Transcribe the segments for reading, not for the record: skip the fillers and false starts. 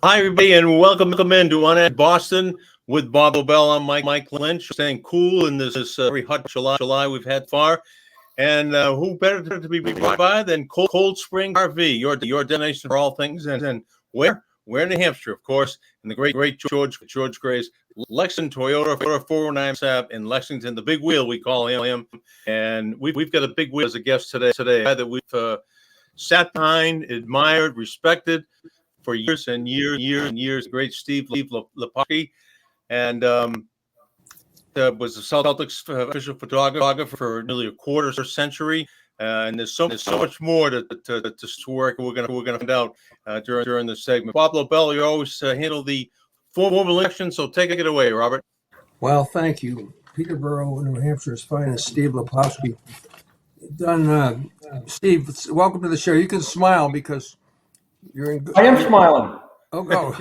Hi, everybody, and welcome in to UnAnchored Boston with Bob Lobel. I'm Mike Lynch, staying cool in this very hot July we've had far. And who better to be brought by than Cold Spring RV, your destination for all things. And where? We're in New Hampshire, of course, in the great George Gray's Lexington Toyota 409 Ave in Lexington, the big wheel we call him. And we've got a big wheel as a guest today that we've sat behind, admired, respected for years and years. Great Steve Lipofsky, and was a Celtics official photographer for nearly a quarter century. And there's so much more to work. We're gonna find out during this segment. Bob Lobel, you always handle the formal election, so take it away, Robert. Well, thank you, Peterborough, New Hampshire's finest, Steve Lipofsky. Done, Steve. Welcome to the show. You can smile because you're in good. I am smiling. Oh, go.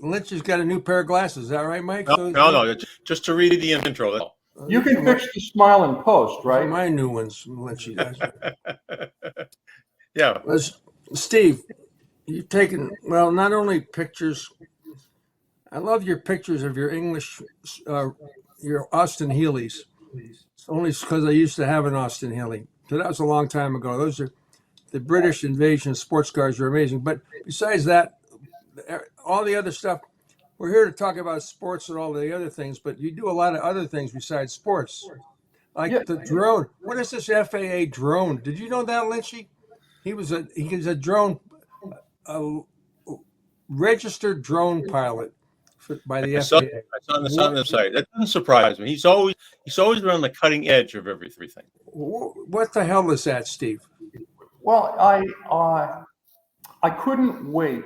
Lynch has got a new pair of glasses. Is that right, Mike? No. Just to read the intro. That's all. You can fix the smile in post, right? My new ones, Lynchy does. Yeah. Steve, you've taken, well, not only pictures. I love your pictures of your English, your Austin Healey's. It's only because I used to have an Austin Healey. So that was a long time ago. Those are the British invasion sports cars are amazing. But besides that, all the other stuff, we're here to talk about sports and all the other things, but you do a lot of other things besides sports. Like the drone. What is this FAA drone? Did you know that, Lynchy? He was a drone, a registered drone pilot by the FAA. It's on the site. That doesn't surprise me. He's always been on the cutting edge of everything. What the hell is that, Steve? Well, I couldn't wait.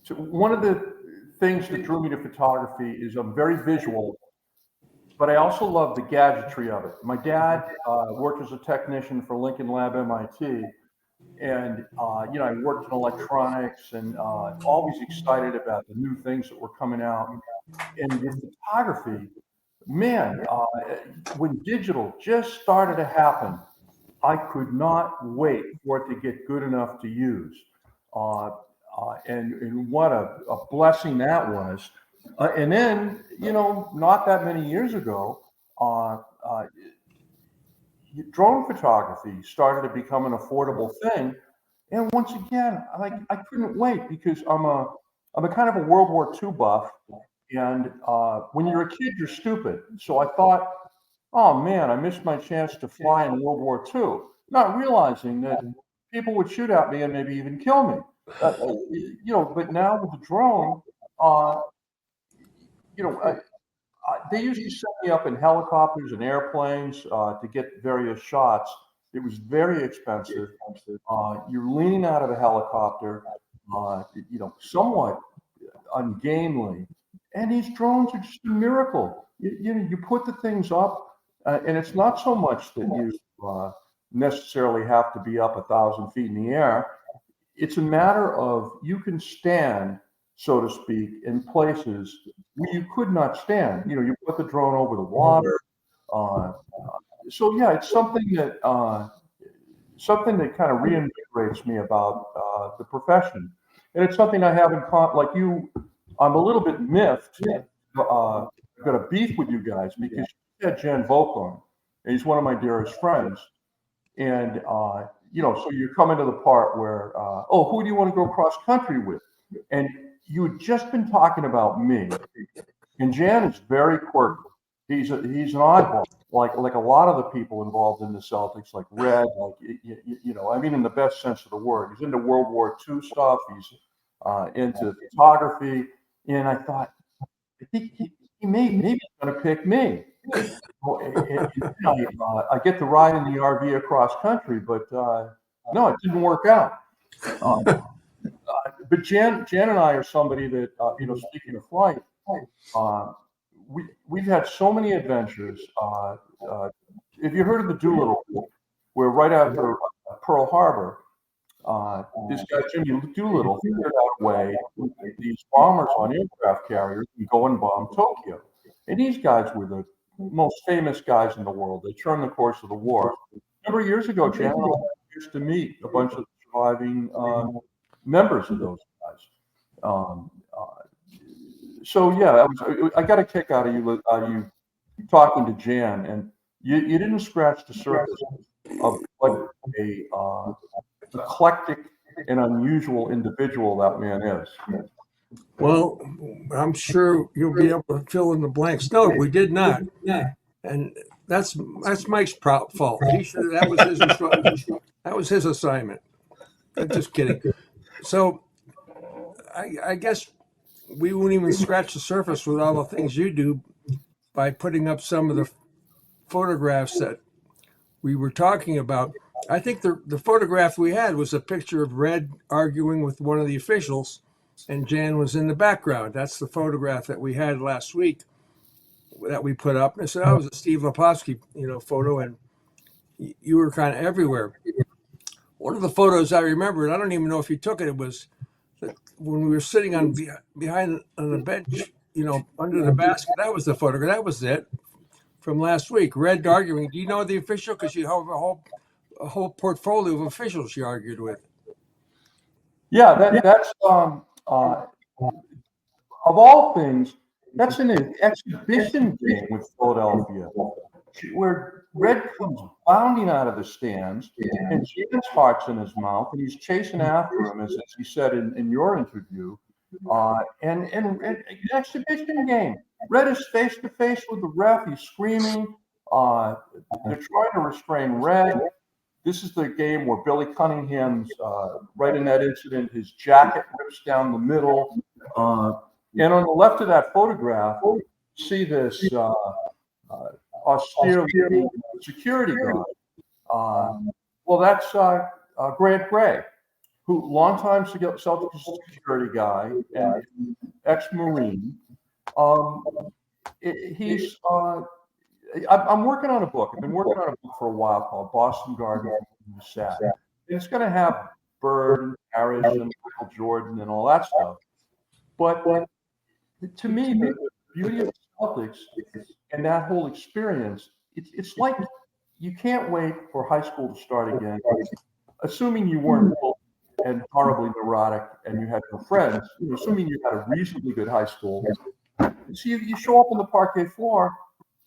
One of the things that drew me to photography is I'm very visual, but I also love the gadgetry of it. My dad worked as a technician for Lincoln Lab MIT, and I worked in electronics and always excited about the new things that were coming out. And with photography, man, when digital just started to happen, I could not wait for it to get good enough to use. And what a blessing that was. And then, not that many years ago, drone photography started to become an affordable thing. And once again, I couldn't wait because I'm a kind of a World War II buff. And when you're a kid, you're stupid. So I thought, oh man, I missed my chance to fly in World War II, not realizing that people would shoot at me and maybe even kill me. But now with the drone, they used to set me up in helicopters and airplanes to get various shots. It was very expensive. You're leaning out of a helicopter, somewhat ungainly. And these drones are just a miracle. You put the things up, and it's not so much that you necessarily have to be up 1,000 feet in the air. It's a matter of you can stand, so to speak, in places where you could not stand. You put the drone over the water. So yeah, it's something that kind of reinvigorates me about the profession, and it's something I haven't like you. I'm a little bit miffed. I've got a beef with you guys because you had Jan Volk on, and he's one of my dearest friends, and so you're coming to the part where, who do you want to go cross country with? And you had just been talking about me, and Jan is very quirky. He's an oddball, like a lot of the people involved in the Celtics, like Red, in the best sense of the word. He's into World War II stuff. He's into photography, and I thought, I think he maybe he's going to pick me. I get to ride in the RV across country, but no, it didn't work out. But Jan and I are somebody that, speaking of flight, we've had so many adventures. If you heard of the Doolittle, where right after Pearl Harbor, this guy Jimmy Doolittle figured out a way to get these bombers on aircraft carriers and go and bomb Tokyo. And these guys were the most famous guys in the world. They turned the course of the war. A number of years ago, Jan and I used to meet a bunch of surviving members of those guys. So yeah, I got a kick out of you talking to Jan, and you didn't scratch the surface of what a eclectic and unusual individual that man is. Well, I'm sure you'll be able to fill in the blanks. No, we did not, and that's Mike's fault. He should. That was his. That was his assignment. I'm just kidding. So, I guess we won't even scratch the surface with all the things you do by putting up some of the photographs that we were talking about. I think the photograph we had was a picture of Red arguing with one of the officials, and Jan was in the background. That's the photograph that we had last week that we put up. And I said, "Oh, it was a Steve Lipofsky, photo," and you were kind of everywhere. One of the photos I remember, and I don't even know if you took it. It was when we were sitting on the bench, under the basket. That was the photograph. That was it from last week. Red arguing. Do you know the official? Because you have a whole portfolio of officials she argued with. Yeah, that's of all things, that's an exhibition game with Philadelphia, where Red comes bounding out of the stands, and Jan's heart's in his mouth, and he's chasing after him, as he said in your interview. And an exhibition game. Red is face to face with the ref. He's screaming. They're trying to restrain Red. This is the game where Billy Cunningham's right in that incident. His jacket rips down the middle. And on the left of that photograph, you see this austere security guard. Well, that's Grant Gray, who longtime Celtics security guy and ex-Marine. He's I'm working on a book. I've been working on a book for a while called Boston Garden from the Set. And it's going to have Bird and Parrish and Michael Jordan and all that stuff. But to me, the beauty of the Celtics and that whole experience, it's like you can't wait for high school to start again, assuming you weren't and horribly neurotic and you had no friends, assuming you had a reasonably good high school. So you show up on the parquet floor,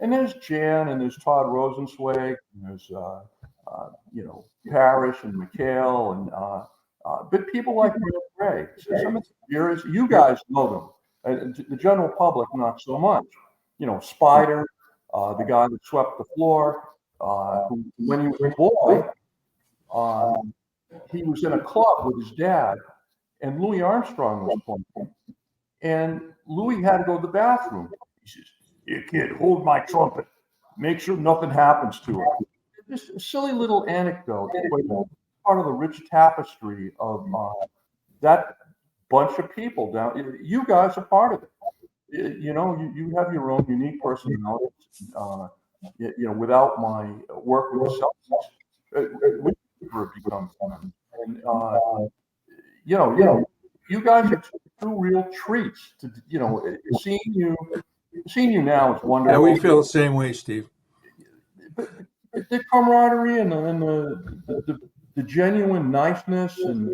and there's Jan, and there's Todd Rosenzweig, and there's Parrish and McHale, and but people like Ray. So some of the you guys know them, and the general public not so much. Spider, the guy that swept the floor, who, when he was a boy, he was in a club with his dad, and Louis Armstrong was playing, and Louis had to go to the bathroom. He says, "Here, kid, hold my trumpet. Make sure nothing happens to her." Just a silly little anecdote, but part of the rich tapestry of that bunch of people down. You guys are part of it. You have your own unique personality. Without my work with the Celtics, we never become fun. And you guys are two real treats. Seeing you now is wonderful. Yeah, we feel the same way, Steve. But the camaraderie and the genuine niceness and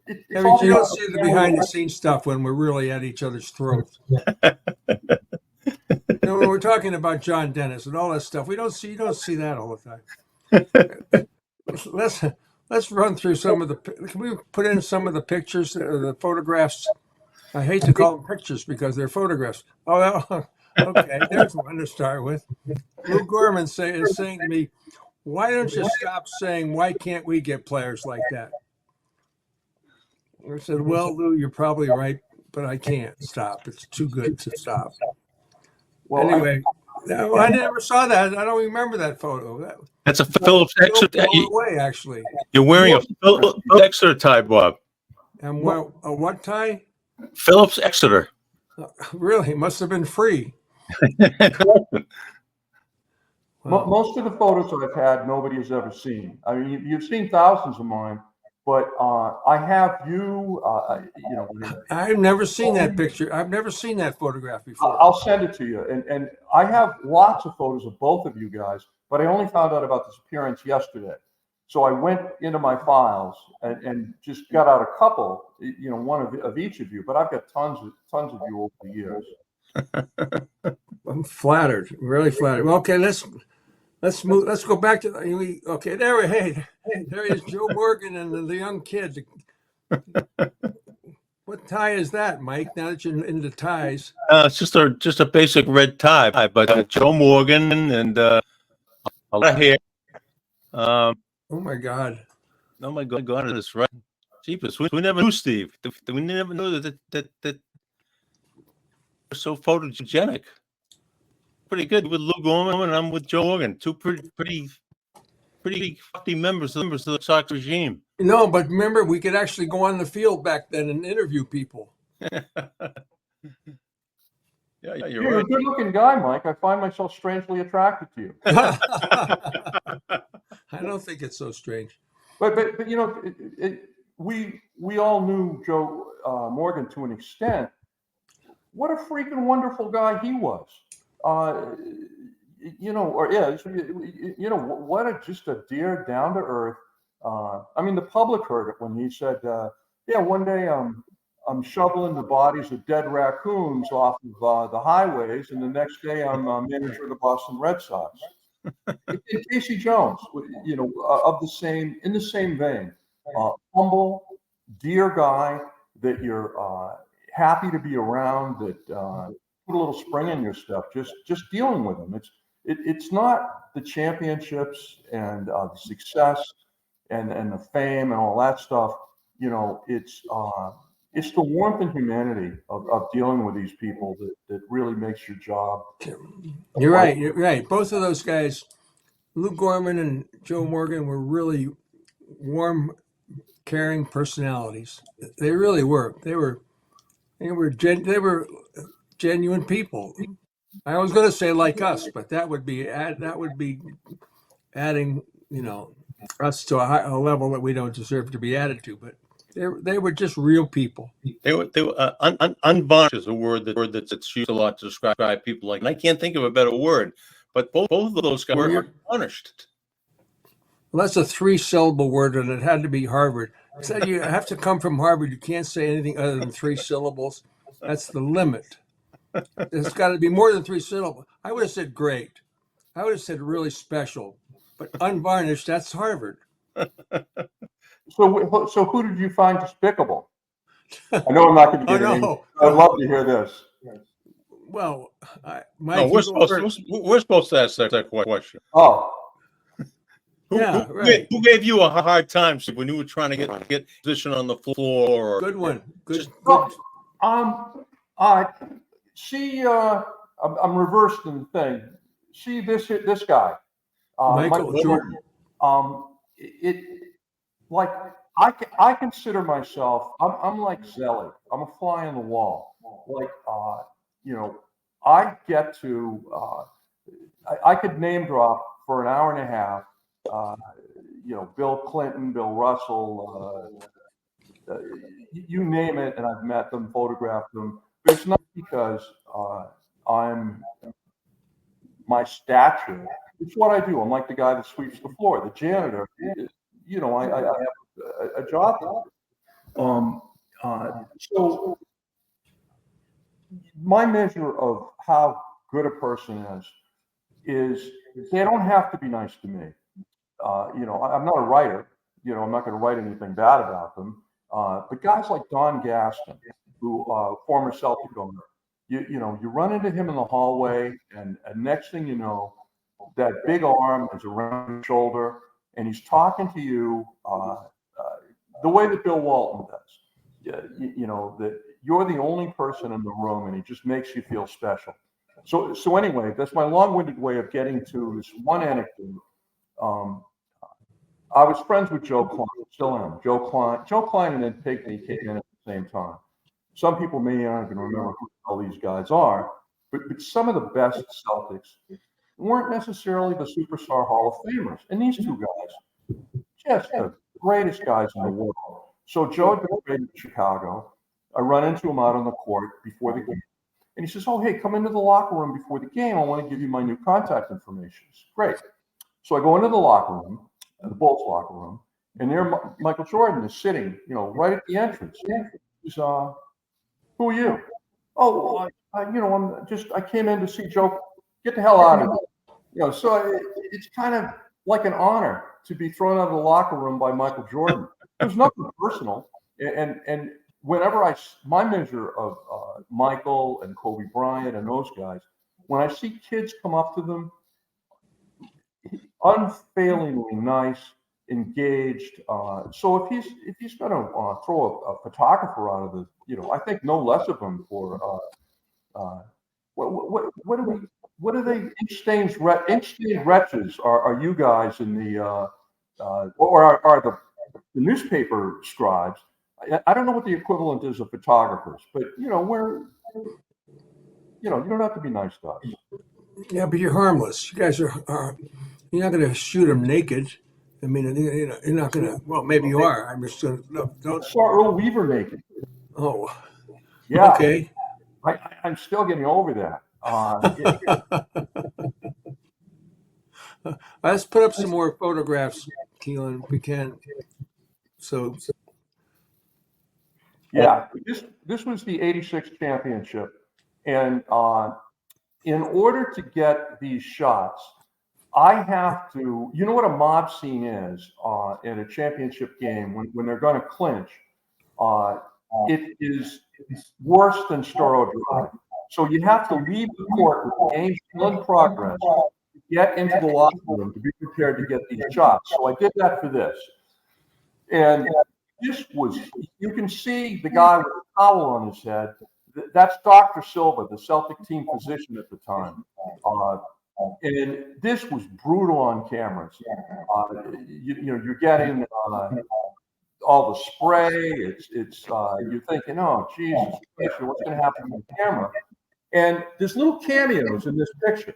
you don't see the behind the scenes stuff when we're really at each other's throats. When we're talking about John Dennis and all that stuff, you don't see that all the time. Let's run through some of the. Can we put in some of the pictures, the photographs? I hate to call them pictures because they're photographs. Oh, okay. There's one to start with. Lou Gorman is saying to me, "Why don't you stop saying, why can't we get players like that?" I said, "Well, Lou, you're probably right, but I can't stop. It's too good to stop." Well, anyway, I never saw that. I don't remember that photo. That's a Phillips Exeter. Away, actually. You're wearing a Phillips Exeter tie, Bob. And what tie? Phillips Exeter. Really? Must have been free. Most of the photos I've had, nobody has ever seen. I mean, you've seen thousands of mine, but I have you. I've never seen that picture. I've never seen that photograph before. I'll send it to you, and I have lots of photos of both of you guys, but I only found out about this appearance yesterday. So I went into my files and just got out a couple, one of each of you. But I've got tons of you over the years. I'm flattered, really flattered. Well, okay, let's move. Let's go back to okay. There is Joe Morgan and the young kid. What tie is that, Mike? Now that you're into ties, It's just a basic red tie, but Joe Morgan and a lot of hair. oh my God! Oh my God, it's right. Jeepers, we never knew Steve. We never knew that we're so photogenic. Pretty good with Lou Gorman, and I'm with Joe Morgan. Two pretty fucking members of the Sox regime. No, but remember, we could actually go on the field back then and interview people. Yeah, You're you're a good-looking guy, Mike. I find myself strangely attracted to you. I don't think it's so strange. But we all knew Joe Morgan to an extent. What a freaking wonderful guy he was. Or is. What just a dear, down to earth. I mean, the public heard it when he said, one day I'm shoveling the bodies of dead raccoons off of the highways, and the next day I'm manager of the Boston Red Sox. Casey Jones, in the same vein, humble, dear guy that you're happy to be around. That put a little spring in your step. Just dealing with him. It's not the championships and the success and the fame and all that stuff. It's the warmth and humanity of dealing with these people that really makes your job. You're right. Both of those guys, Lou Gorman and Joe Morgan, were really warm, caring personalities. They really were. They were genuine people. I was going to say like us, but that would be adding, us to a level that we don't deserve to be added to. But they were just real people. They were unvarnished is a word that's used a lot to describe people like. And I can't think of a better word. But both of those guys were unvarnished. Well, that's a 3-syllable word, and it had to be Harvard. Said you have to come from Harvard. You can't say anything other than 3 syllables. That's the limit. It's got to be more than 3 syllables. I would have said great. I would have said really special. But unvarnished, that's Harvard. So who did you find despicable? I know I'm not going to get any. I'd love to hear this. Well, Mike, we're supposed to ask that question. Oh. Who gave you a hard time when you were trying to get position on the floor? Good one. Good. See, I'm reversed in the thing. See this guy, Michael Jordan. I consider myself. I'm like Zelly. I'm a fly on the wall. I get to. I could name drop for an hour and a half. Bill Clinton, Bill Russell, you name it, and I've met them, photographed them. But it's not because I'm my stature. It's what I do. I'm like the guy that sweeps the floor, the janitor. I have a job. So my measure of how good a person is they don't have to be nice to me. I'm not a writer. I'm not going to write anything bad about them. But guys like Don Gaston, who former Celtic owner, you run into him in the hallway, and next thing you know, that big arm is around your shoulder, and he's talking to you the way that Bill Walton does. That you're the only person in the room, and he just makes you feel special. So anyway, that's my long-winded way of getting to this one anecdote. I was friends with Joe Klein, still am. Joe Klein and then Pinkney came in at the same time. Some people may not even remember who all these guys are, but some of the best Celtics weren't necessarily the superstar Hall of Famers. And these two guys, just the greatest guys in the world. So Joe had been traded to Chicago. I run into him out on the court before the game. And he says, "Oh, hey, come into the locker room before the game. I want to give you my new contact information." Great. So I go into the locker room. the Bulls locker room, and there Michael Jordan is sitting, right at the entrance. He's, who are you? Oh, I came in to see Joe. Get the hell out of here. So it's kind of like an honor to be thrown out of the locker room by Michael Jordan. There's nothing personal. And whenever my measure of Michael and Kobe Bryant and those guys, when I see kids come up to them, unfailingly nice, engaged. So if he's going to throw a photographer out of I think no less of him for what are they? Ink stained wretches are you guys in the or are the newspaper scribes? I don't know what the equivalent is of photographers, but we're you don't have to be nice to us. Yeah, but you're harmless. You guys are you're not going to shoot them naked. I mean, you're not going to. Well, maybe you are. I'm just going to. Don't. I saw Earl Weaver naked. Oh. Yeah. Okay. I'm still getting over that. Let's put up some more photographs, Keelan, if we can. So. Yeah, this was the '86 championship, and in order to get these shots, I have to. You know what a mob scene is in a championship game when they're going to clinch. It is worse than Storrow Drive. So you have to leave the court with the game still in progress, get into the locker room to be prepared to get these shots. So I did that for this. And this was, you can see the guy with the towel on his head. That's Dr. Silva, the Celtic team physician at the time. And this was brutal on cameras. You're getting all the spray. It's you're thinking, oh Jesus Christ, what's going to happen to the camera? And there's little cameos in this picture,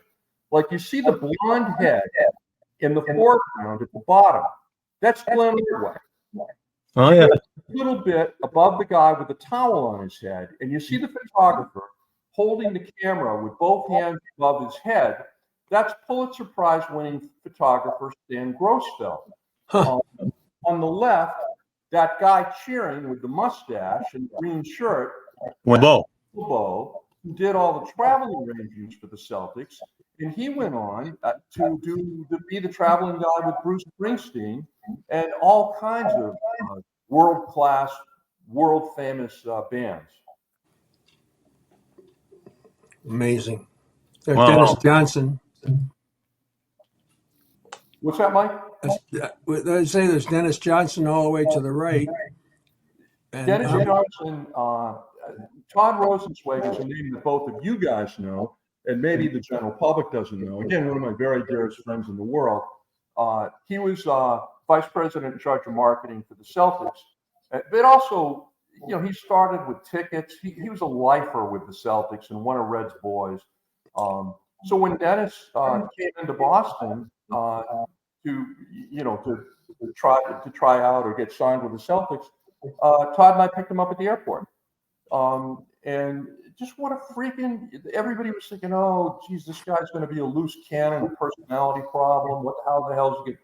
like you see the blonde head in the foreground at the bottom. That's Glenn Ordway. Oh yeah, a little bit above the guy with the towel on his head, and you see the photographer holding the camera with both hands above his head. That's Pulitzer Prize-winning photographer Stan Grossfeld. Huh. On the left, that guy cheering with the mustache and green shirt, Lobel. Lobel, who did all the traveling arrangements for the Celtics, and he went on to be the traveling guy with Bruce Springsteen and all kinds of world-class, world-famous bands. Amazing. Wow. Dennis Johnson. What's that, Mike? I say there's Dennis Johnson all the way to the right. And, Dennis Johnson, Todd Rosenzweig is a name that both of you guys know, and maybe the general public doesn't know. Again, one of my very dearest friends in the world. He was vice president in charge of marketing for the Celtics, but also, he started with tickets. He was a lifer with the Celtics and one of Red's boys. So when Dennis came into Boston to try out or get signed with the Celtics, Todd and I picked him up at the airport. And just what a freaking, everybody was thinking, oh, geez, this guy's going to be a loose cannon, a personality problem. How the hell is he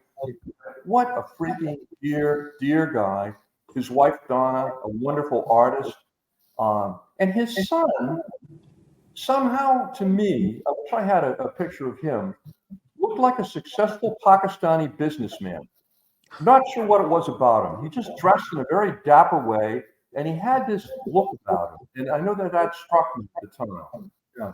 what a freaking dear guy. His wife, Donna, a wonderful artist. And his son, somehow to me, I wish I had a picture of him, looked like a successful Pakistani businessman. Not sure what it was about him. He just dressed in a very dapper way, and he had this look about him. And I know that struck me at the time. Yeah.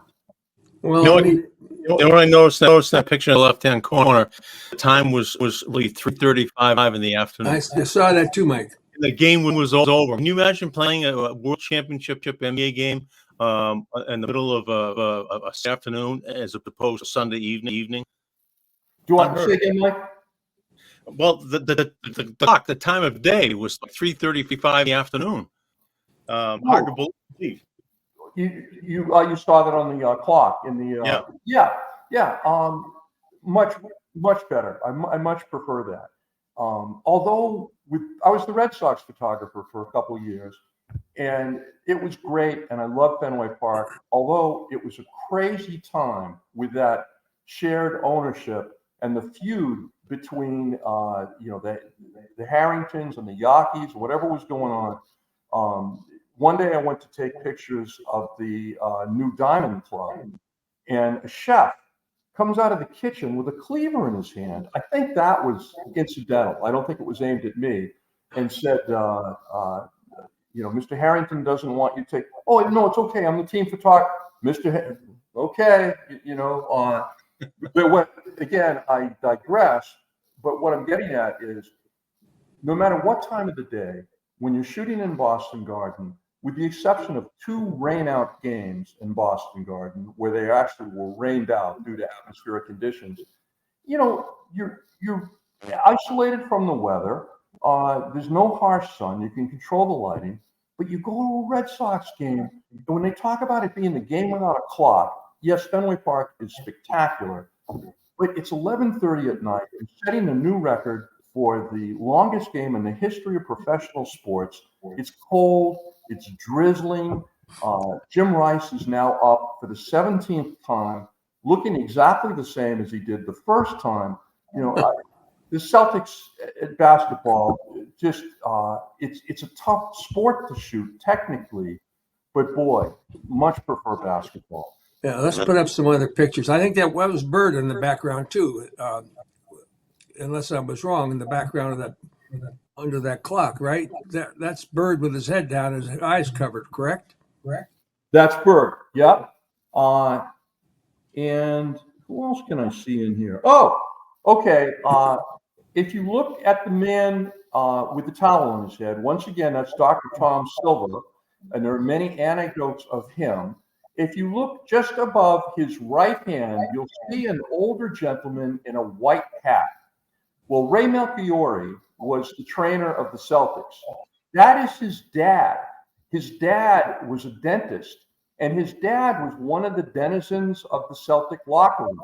well, You know what I noticed that picture in the left-hand corner, the time was really 3:35 in the afternoon. I saw that too, Mike. The game was over. Can you imagine playing a World Championship NBA game in the middle of a afternoon as opposed to Sunday evening? Do you want to say again, Mike? Well, the clock, the time of day was like 3:35 in the afternoon. Hard to believe. You saw that on the clock in the yeah. Much better. I much prefer that. Although I was the Red Sox photographer for a couple of years, and it was great, and I loved Fenway Park. Although it was a crazy time with that shared ownership and the feud between the Harringtons and the Yankees, whatever was going on. One day I went to take pictures of the new Diamond Club, and a chef comes out of the kitchen with a cleaver in his hand. I think that was incidental. I don't think it was aimed at me, and said, Mr. Harrington doesn't want you to take. Oh no, it's okay. I'm the team photographer, Mr. Okay, But again, I digress. But what I'm getting at is, no matter what time of the day, when you're shooting in Boston Garden, with the exception of 2 rain-out games in Boston Garden, where they actually were rained out due to atmospheric conditions, you're isolated from the weather. There's no harsh sun. You can control the lighting. But you go to a Red Sox game, and when they talk about it being the game without a clock, yes, Fenway Park is spectacular, but it's 11:30 at night and setting a new record for the longest game in the history of professional sports. It's cold. It's drizzling. Jim Rice is now up for the 17th time, looking exactly the same as he did the first time. The Celtics at basketball, just it's a tough sport to shoot technically, but boy, much prefer basketball. Yeah, let's put up some other pictures. I think that was Bird in the background too, unless I was wrong, in the background of that under that clock, right? That's Bird with his head down, his eyes covered, correct? That's Bird. Yep. And who else can I see in here? Oh, okay. If you look at the man with the towel on his head, once again, that's Dr. Tom Silva, and there are many anecdotes of him. If you look just above his right hand, you'll see an older gentleman in a white hat. Well, Ray Melchiori was the trainer of the Celtics. That is his dad. His dad was a dentist, and his dad was one of the denizens of the Celtic locker room.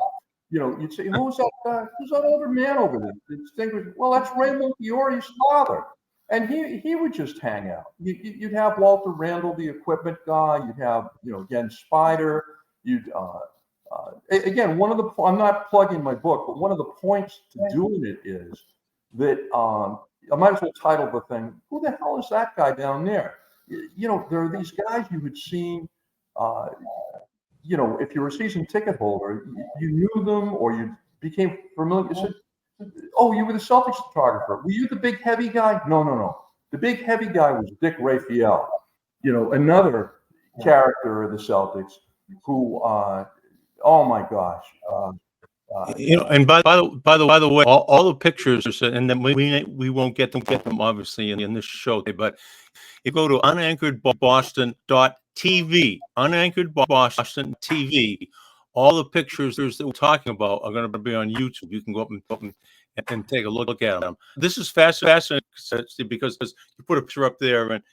You'd say, who's that older man over there? Well, that's Ray Melchiori's father. And he would just hang out. You'd have Walter Randall, the equipment guy. You'd have, again, Spider. Again, I'm not plugging my book, but one of the points to doing it is that I might as well title the thing, who the hell is that guy down there? There are these guys you had seen, if you were a season ticket holder, you knew them or you became familiar. You said, oh, you were the Celtics photographer. Were you the big heavy guy? No. The big heavy guy was Dick Raphael, another character of the Celtics who, oh my gosh. And by the way, all the pictures, and then we won't get them obviously in this show, but you go to unanchoredboston.tv, unanchored Boston TV. All the pictures that we're talking about are going to be on YouTube. You can go up and take a look at them. This is fascinating because you put a picture up there and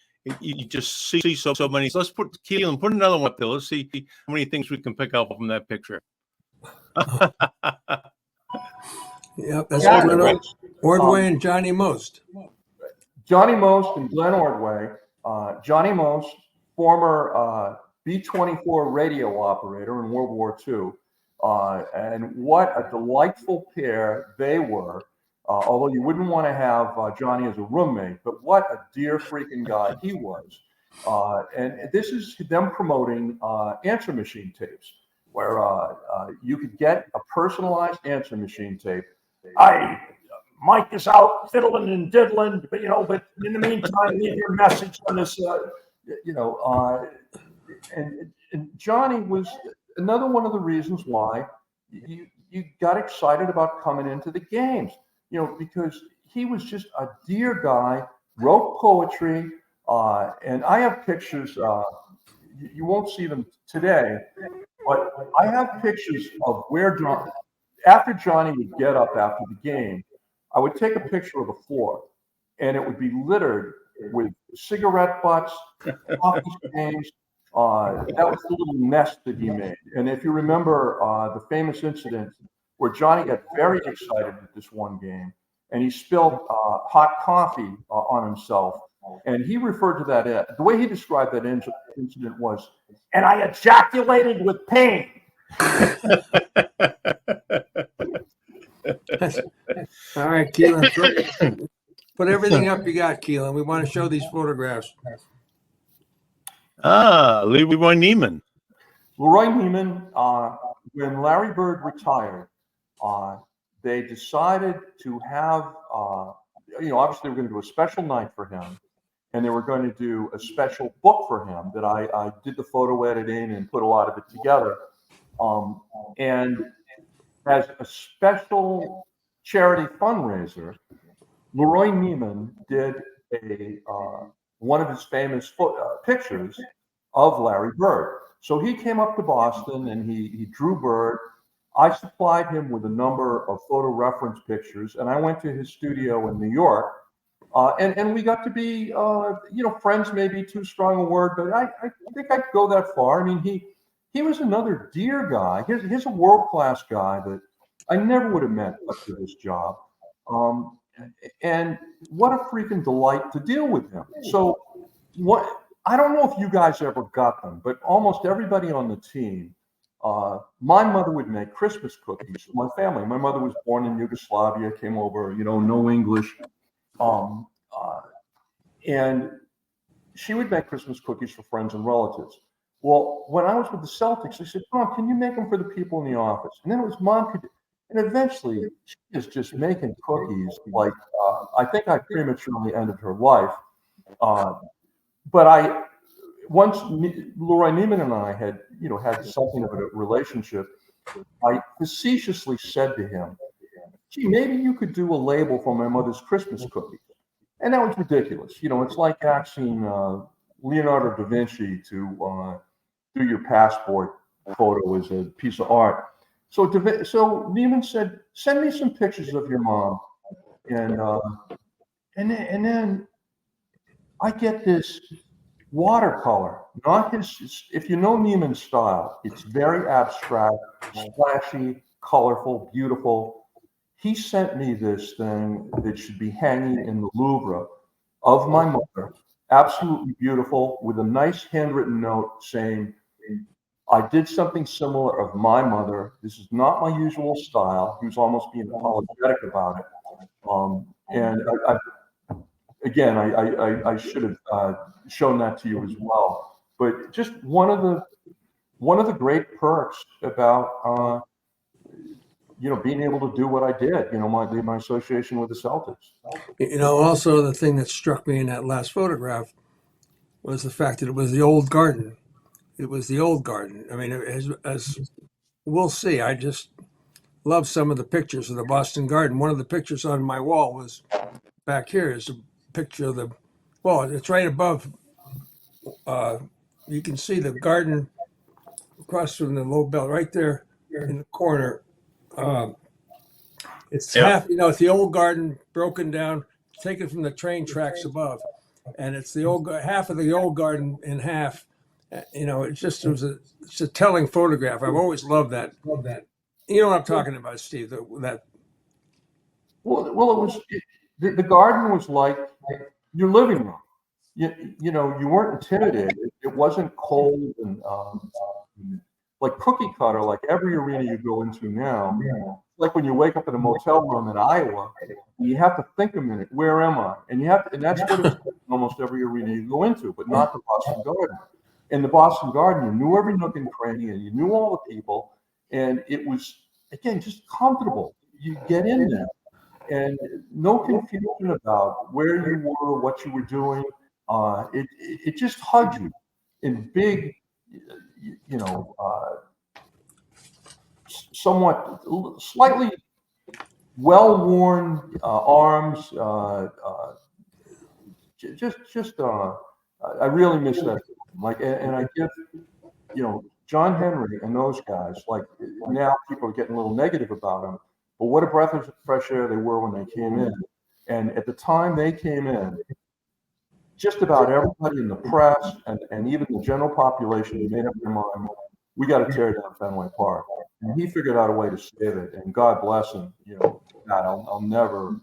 you just see so many. So let's put another one up there. Let's see how many things we can pick up from that picture. Yep, that's Glenn Ordway and Johnny Most. Johnny Most and Glenn Ordway. Johnny Most, former B-24 radio operator in World War II. And what a delightful pair they were. Although you wouldn't want to have Johnny as a roommate, but what a dear freaking guy he was. And this is them promoting answer machine tapes, where you could get a personalized answer machine tape. Mike is out fiddling and diddling, but in the meantime, leave your message on this. And Johnny was another one of the reasons why you got excited about coming into the games, because he was just a dear guy, wrote poetry, and I have pictures. You won't see them today, but I have pictures of where after Johnny would get up after the game, I would take a picture of the floor, and it would be littered with cigarette butts, coffee stains. That was the little nest that he made. And if you remember the famous incident where Johnny got very excited at this one game, and he spilled hot coffee on himself, and he referred to that, the way he described that incident was, and I ejaculated with pain. All right, Keelan. Put everything up you got, Keelan. We want to show these photographs. Leroy Neiman. Leroy Neiman, when Larry Bird retired, they decided to have, obviously they were going to do a special night for him, and they were going to do a special book for him that I did the photo editing and put a lot of it together. And as a special charity fundraiser, Leroy Neiman did one of his famous pictures of Larry Bird. So he came up to Boston and he drew Bird. I supplied him with a number of photo reference pictures, and I went to his studio in New York, and we got to be, friends. Maybe too strong a word, but I think I'd go that far. I mean, he was another dear guy. Here's a world-class guy that I never would have met up to this job. And what a freaking delight to deal with him. So I don't know if you guys ever got them, but almost everybody on the team, my mother would make Christmas cookies for my family. My mother was born in Yugoslavia, came over, no English. And she would make Christmas cookies for friends and relatives. Well, when I was with the Celtics, I said, Mom, can you make them for the people in the office? And then it was Mom could. And eventually, she was just making cookies. Like, I think I prematurely ended her life. But once Leroy Neiman and I had something of a relationship, I facetiously said to him, gee, maybe you could do a label for my mother's Christmas cookies. And that was ridiculous. It's like asking Leonardo da Vinci to do your passport photo as a piece of art. So Neiman said, send me some pictures of your mom. And then I get this watercolor, not his, if you know Neiman's style, it's very abstract, splashy, colorful, beautiful. He sent me this thing that should be hanging in the Louvre of my mother, absolutely beautiful, with a nice handwritten note saying, I did something similar of my mother. This is not my usual style. He was almost being apologetic about it. And I should have shown that to you as well. But just one of the great perks about being able to do what I did. My association with the Celtics. Also the thing that struck me in that last photograph was the fact that it was the old garden. It was the old garden. I mean, as we'll see, I just love some of the pictures of the Boston Garden. One of the pictures on my wall was back here is a picture of it's right above. You can see the garden across from the Lobel right there in the corner. It's half, it's the old garden broken down, taken from the train tracks above. And it's the old half of the old garden in half. It's a telling photograph. I've always loved that. You know what I'm talking about, Steve? That. Well, it was the garden was like your living room. You weren't intimidated. It wasn't cold and like cookie cutter, like every arena you go into now. Like when you wake up in a motel room in Iowa, you have to think a minute. Where am I? And that's what it's in almost every arena you go into, but not the Boston Garden. In the Boston Garden, you knew every nook and cranny, and you knew all the people, and it was, again, just comfortable. You get in there, and no confusion about where you were, what you were doing. It just hugged you in big, somewhat slightly well-worn arms. I really miss that. And I give, John Henry and those guys, like now people are getting a little negative about them, but what a breath of fresh air they were when they came in. And at the time they came in, just about everybody in the press and even the general population made up their mind, we got to tear down Fenway Park. And he figured out a way to save it, and God bless him. God, I'll never.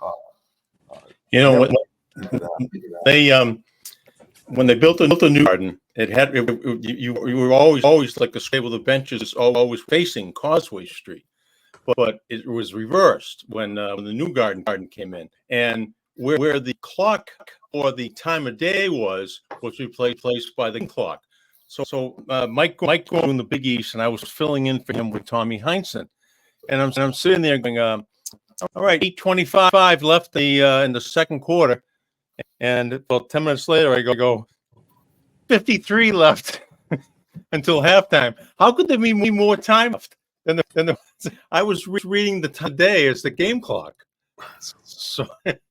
When they built a new garden, you were always like the stable, the benches always facing Causeway Street. but it was reversed when the new garden came in, and where the clock or the time of day was replaced by the clock. So Mike doing the Big East, and I was filling in for him with Tommy Heinsohn, and I'm sitting there going, all right, 8:25 left in the second quarter, and about 10 minutes later, I go 53 left until halftime. How could there be more time left than I was reading the day as the game clock? So it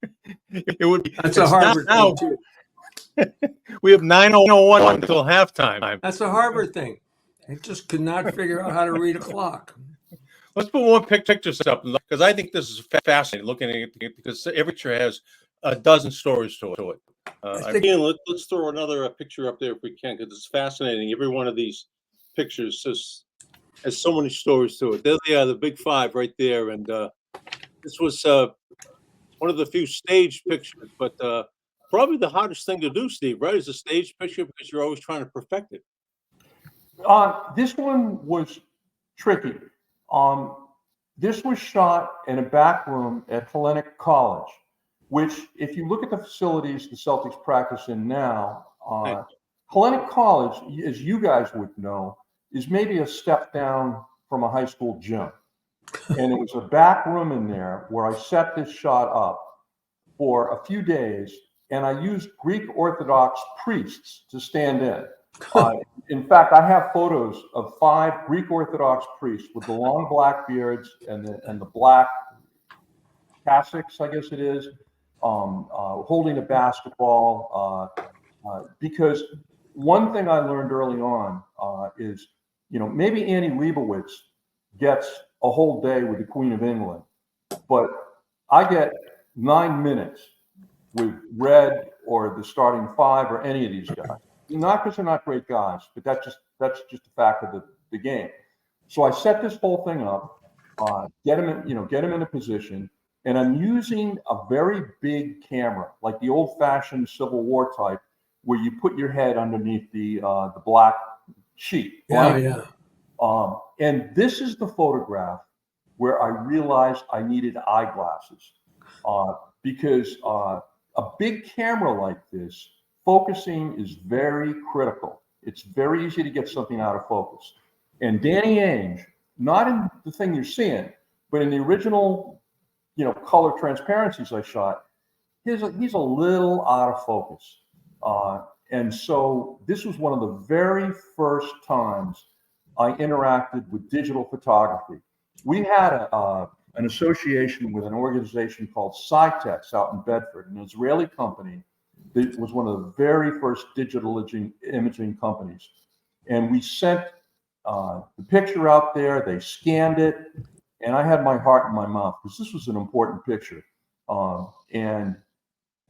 would be. That's a Harvard thing too. We have 9:01 until halftime. That's a Harvard thing. They just could not figure out how to read a clock. Let's put more pictures up because I think this is fascinating looking at it because every picture has a dozen stories to it. Let's throw another picture up there if we can because it's fascinating. Every one of these pictures has so many stories to it. There they are, the big five right there. And this was one of the few staged pictures, but probably the hardest thing to do, Steve, right? Is a staged picture because you're always trying to perfect it. This one was tricky. This was shot in a back room at Hellenic College, which, if you look at the facilities the Celtics practice in now, Hellenic College, as you guys would know, is maybe a step down from a high school gym. And it was a back room in there where I set this shot up for a few days, and I used Greek Orthodox priests to stand in. In fact, I have photos of 5 Greek Orthodox priests with the long black beards and the black cassocks, I guess it is, holding a basketball. Because one thing I learned early on is, maybe Annie Leibovitz gets a whole day with the Queen of England, but I get 9 minutes with Red or the starting 5 or any of these guys. Not because they're not great guys, but that's just a fact of the game. So I set this whole thing up, get him in a position, and I'm using a very big camera, like the old-fashioned Civil War type, where you put your head underneath the black sheet. Yeah. And this is the photograph where I realized I needed eyeglasses, because a big camera like this, focusing is very critical. It's very easy to get something out of focus. And Danny Ainge, not in the thing you're seeing, but in the original, color transparencies I shot, he's a little out of focus. And so this was one of the very first times I interacted with digital photography. We had an association with an organization called Cytex out in Bedford, an Israeli company. It was one of the very first digital imaging companies. And we sent the picture out there, they scanned it, and I had my heart in my mouth because this was an important picture. And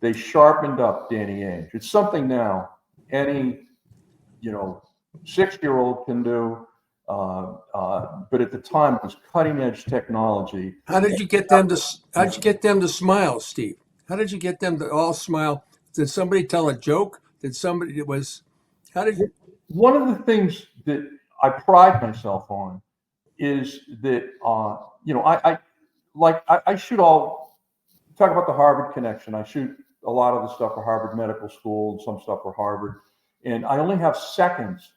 they sharpened up Danny Ainge. It's something now any, 6-year-old can do, but at the time it was cutting edge technology. How did you get them to smile, Steve? How did you get them to all smile? Did somebody tell a joke? One of the things that I pride myself on is that, I shoot talk about the Harvard connection. I shoot a lot of the stuff for Harvard Medical School and some stuff for Harvard. And I only have seconds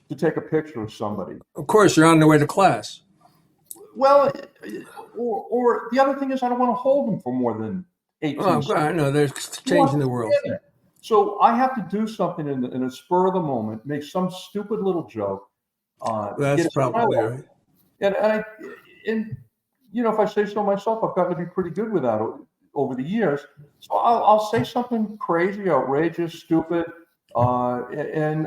to take a picture of somebody. Of course, you're on the way to class. Well, or the other thing is I don't want to hold them for more than 18 seconds. I know, they're changing the world. So I have to do something in a spur of the moment, make some stupid little joke. That's probably right. And if I say so myself, I've gotten to be pretty good with that over the years. So I'll say something crazy, outrageous, stupid. And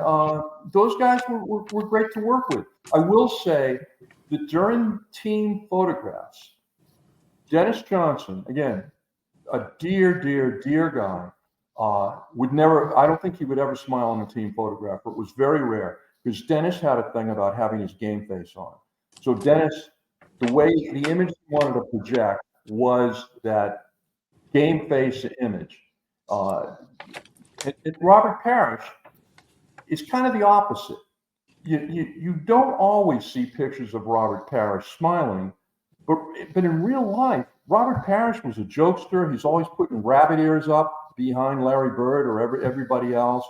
those guys were great to work with. I will say that during team photographs, Dennis Johnson, again, a dear guy, I don't think he would ever smile on a team photograph. It was very rare because Dennis had a thing about having his game face on. So Dennis, the way the image he wanted to project was that game face image. Robert Parrish is kind of the opposite. You don't always see pictures of Robert Parrish smiling But in real life, Robert Parrish was a jokester. He's always putting rabbit ears up behind Larry Bird or everybody else.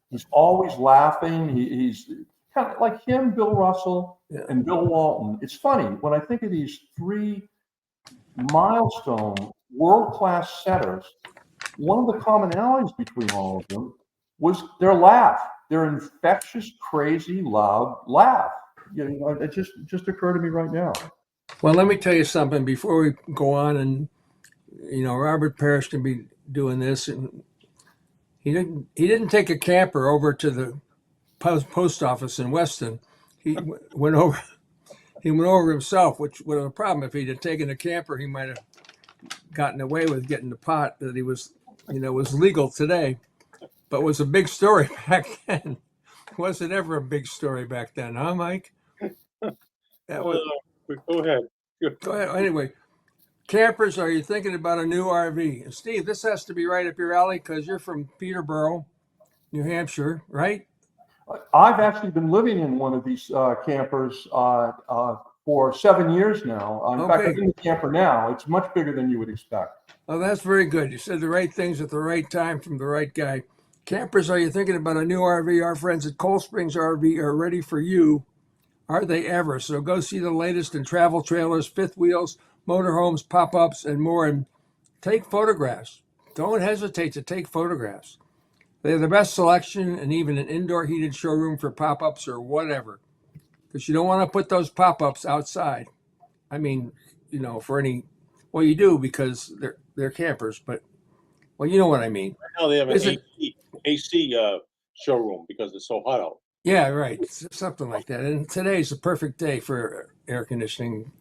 He's always laughing. He's kind of like him, Bill Russell, and Bill Walton. It's funny when I think of these three milestone world-class setters. One of the commonalities between all of them was their laugh, their infectious, crazy, loud laugh. It just occurred to me right now. Well, let me tell you something before we go on. And Robert Parrish can be doing this, and he didn't take a camper over to the post office in Weston. He went over himself, which would have a problem. If he'd have taken a camper, he might have gotten away with getting the pot that he was legal today, but was a big story back then. Wasn't ever a big story back then, huh, Mike? Go ahead. Go ahead. Anyway, campers, are you thinking about a new RV? And Steve, this has to be right up your alley because you're from Peterborough, New Hampshire, right? I've actually been living in one of these campers for 7 years now. In fact, I'm in the camper now. It's much bigger than you would expect. Oh, that's very good. You said the right things at the right time from the right guy. Campers, are you thinking about a new RV? Our friends at Cold Springs RV are ready for you. Are they ever? So go see the latest in travel trailers, fifth wheels, motorhomes, pop-ups, and more, and take photographs. Don't hesitate to take photographs. They have the best selection and even an indoor heated showroom for pop-ups or whatever. Because you don't want to put those pop-ups outside. I mean, for any, well, you do because they're campers, but, well, you know what I mean. Right now they have an AC showroom because it's so hot out. Yeah, right. Something like that. And today's a perfect day for air conditioning.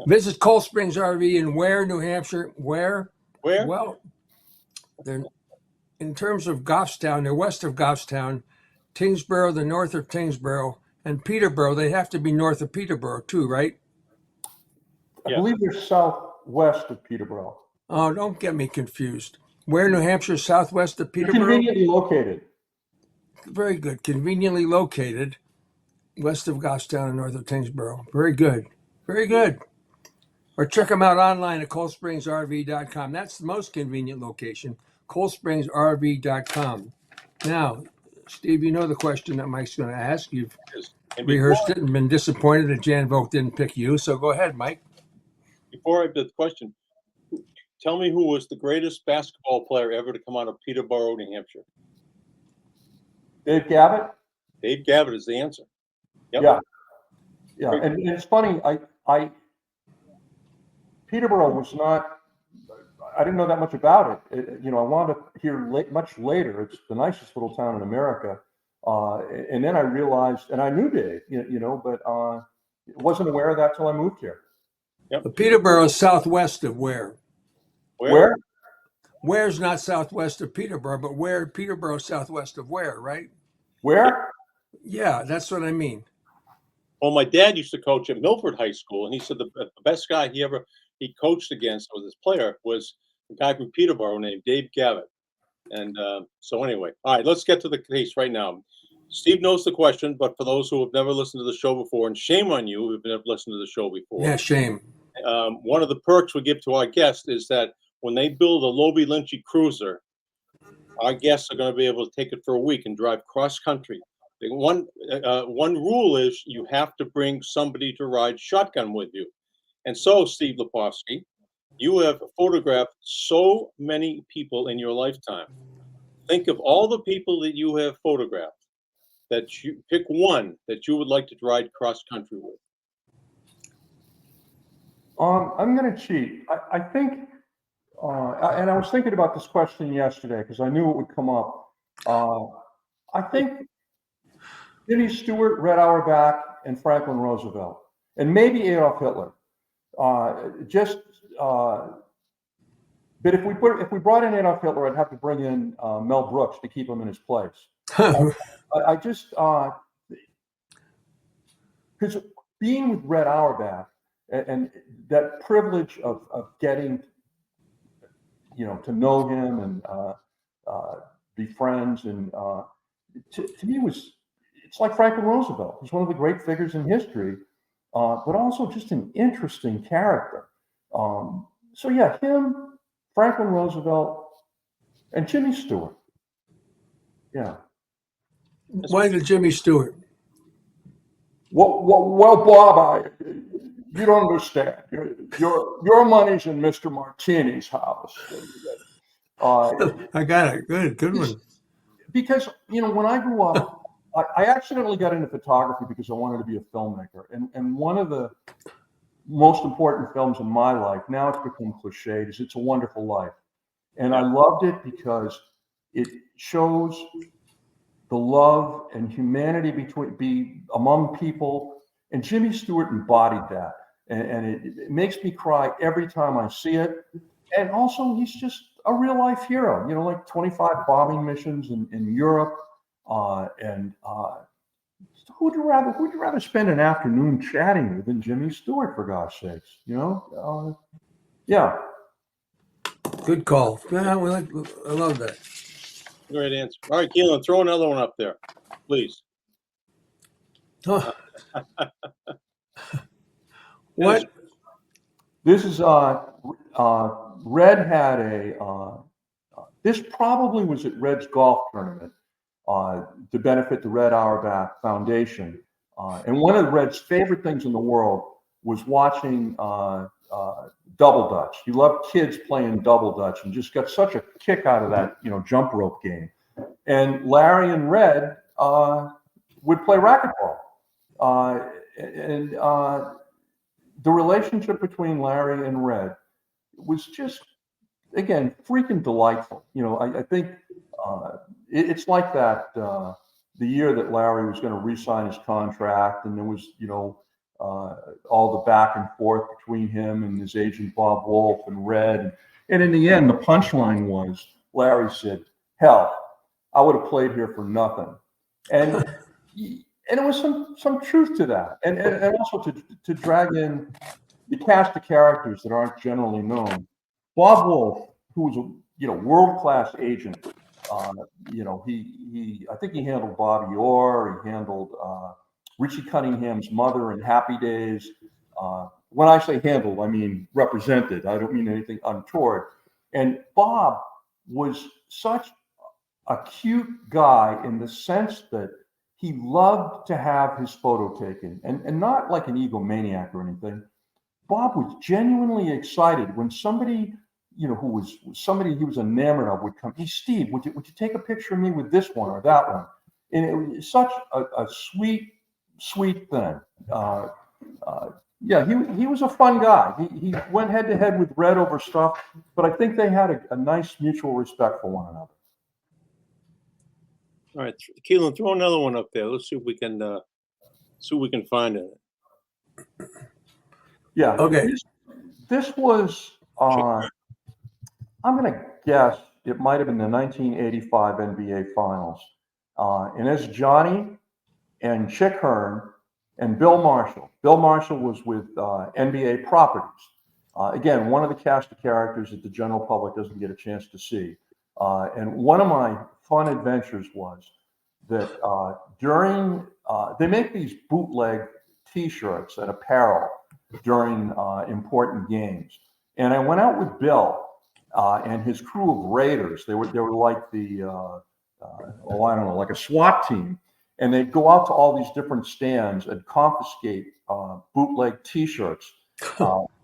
Visit Cold Springs RV in Ware, New Hampshire. Where? Well, they're in terms of Goffstown, they're west of Goffstown, Tingsboro, the north of Tingsboro, and Peterborough. They have to be north of Peterborough too, right? I believe they're southwest of Peterborough. Oh, don't get me confused. Where, New Hampshire, southwest of Peterborough? Conveniently located. Very good. Conveniently located west of Goffstown and north of Tingsboro. Very good. Very good. Or check them out online at coldspringsrv.com. That's the most convenient location, coldspringsrv.com. Now, Steve, you know the question that Mike's going to ask. You've rehearsed it and been disappointed that Jan Volk didn't pick you. So go ahead, Mike. Before I do the question, tell me who was the greatest basketball player ever to come out of Peterborough, New Hampshire? Dave Gavitt? Dave Gavitt is the answer. Yep. Yeah. And it's funny, Peterborough was not, I didn't know that much about it. I wanted to hear much later. It's the nicest little town in America. And then I realized, and I knew Dave, but wasn't aware of that till I moved here. Yep. Peterborough is southwest of Ware. Where? Ware's not southwest of Peterborough, but Peterborough southwest of Ware, right? Where? Yeah, that's what I mean. Well, my dad used to coach at Milford High School, and he said the best guy he coached against was this player was a guy from Peterborough named Dave Gavitt. And so anyway, all right, let's get to the case right now. Steve knows the question, but for those who have never listened to the show before, and shame on you who've never listened to the show before. Yeah, shame. One of the perks we give to our guests is that when they build a Lobel Lynch cruiser, our guests are going to be able to take it for a week and drive cross country. One rule is you have to bring somebody to ride shotgun with you. And so, Steve Lipofsky, you have photographed so many people in your lifetime. Think of all the people that you have photographed, that you pick one that you would like to ride cross country with. I'm going to cheat. I think, and I was thinking about this question yesterday because I knew it would come up. I think Jimmy Stewart, Red Auerbach, and Franklin Roosevelt, and maybe Adolf Hitler. But if we brought in Adolf Hitler, I'd have to bring in Mel Brooks to keep him in his place. I just because being with Red Auerbach and that privilege of getting to know him and be friends and to me it's like Franklin Roosevelt. He's one of the great figures in history. but also just an interesting character. So yeah, him, Franklin Roosevelt, and Jimmy Stewart. Yeah. Why the Jimmy Stewart? Well, Bob, you don't understand. Your money's in Mr. Martini's house. I got it. Good one. Because, when I grew up, I accidentally got into photography because I wanted to be a filmmaker. And one of the most important films in my life, now it's become cliched, is It's a Wonderful Life. And I loved it because it shows the love and humanity among people. And Jimmy Stewart embodied that. And it makes me cry every time I see it. And also, he's just a real life hero, like 25 bombing missions in Europe. Who'd you rather spend an afternoon chatting with than Jimmy Stewart, for God's sakes? Yeah. Good call. Yeah, I love that. Great answer. All right, Keelan, throw another one up there, please. Huh. What? This is Red had this probably was at Red's golf tournament to benefit the Red Auerbach Foundation. And one of Red's favorite things in the world was watching double dutch. He loved kids playing double dutch and just got such a kick out of that, jump rope game. And Larry and Red would play racquetball. The relationship between Larry and Red was just, again, freaking delightful. I think it's like that the year that Larry was going to re-sign his contract, and there was, all the back and forth between him and his agent Bob Wolf and Red. And in the end, the punchline was Larry said, "Hell, I would have played here for nothing." And there was some truth to that. And also to drag in the cast of characters that aren't generally known. Bob Wolf, who was a world-class agent, I think he handled Bobby Orr, he handled Richie Cunningham's mother in Happy Days. When I say handled, I mean represented. I don't mean anything untoward. And Bob was such a cute guy in the sense that he loved to have his photo taken, and not like an egomaniac or anything. Bob was genuinely excited when somebody, who was somebody he was enamored of would come. "Hey, Steve, would you take a picture of me with this one or that one?" And it was such a sweet thing. Yeah, he was a fun guy. He went head to head with Red over stuff, but I think they had a nice mutual respect for one another. All right, Keelan, throw another one up there. Let's see if we can find it. Yeah. Okay. This was, I'm going to guess it might have been the 1985 NBA Finals. And it's Johnny and Chick Hearn and Bill Marshall. Bill Marshall was with NBA Properties. Again, one of the cast of characters that the general public doesn't get a chance to see. And one of my fun adventures was that they make these bootleg T-shirts and apparel during important games. And I went out with Bill and his crew of raiders. They were like the, I don't know, like a SWAT team. And they'd go out to all these different stands and confiscate bootleg T-shirts.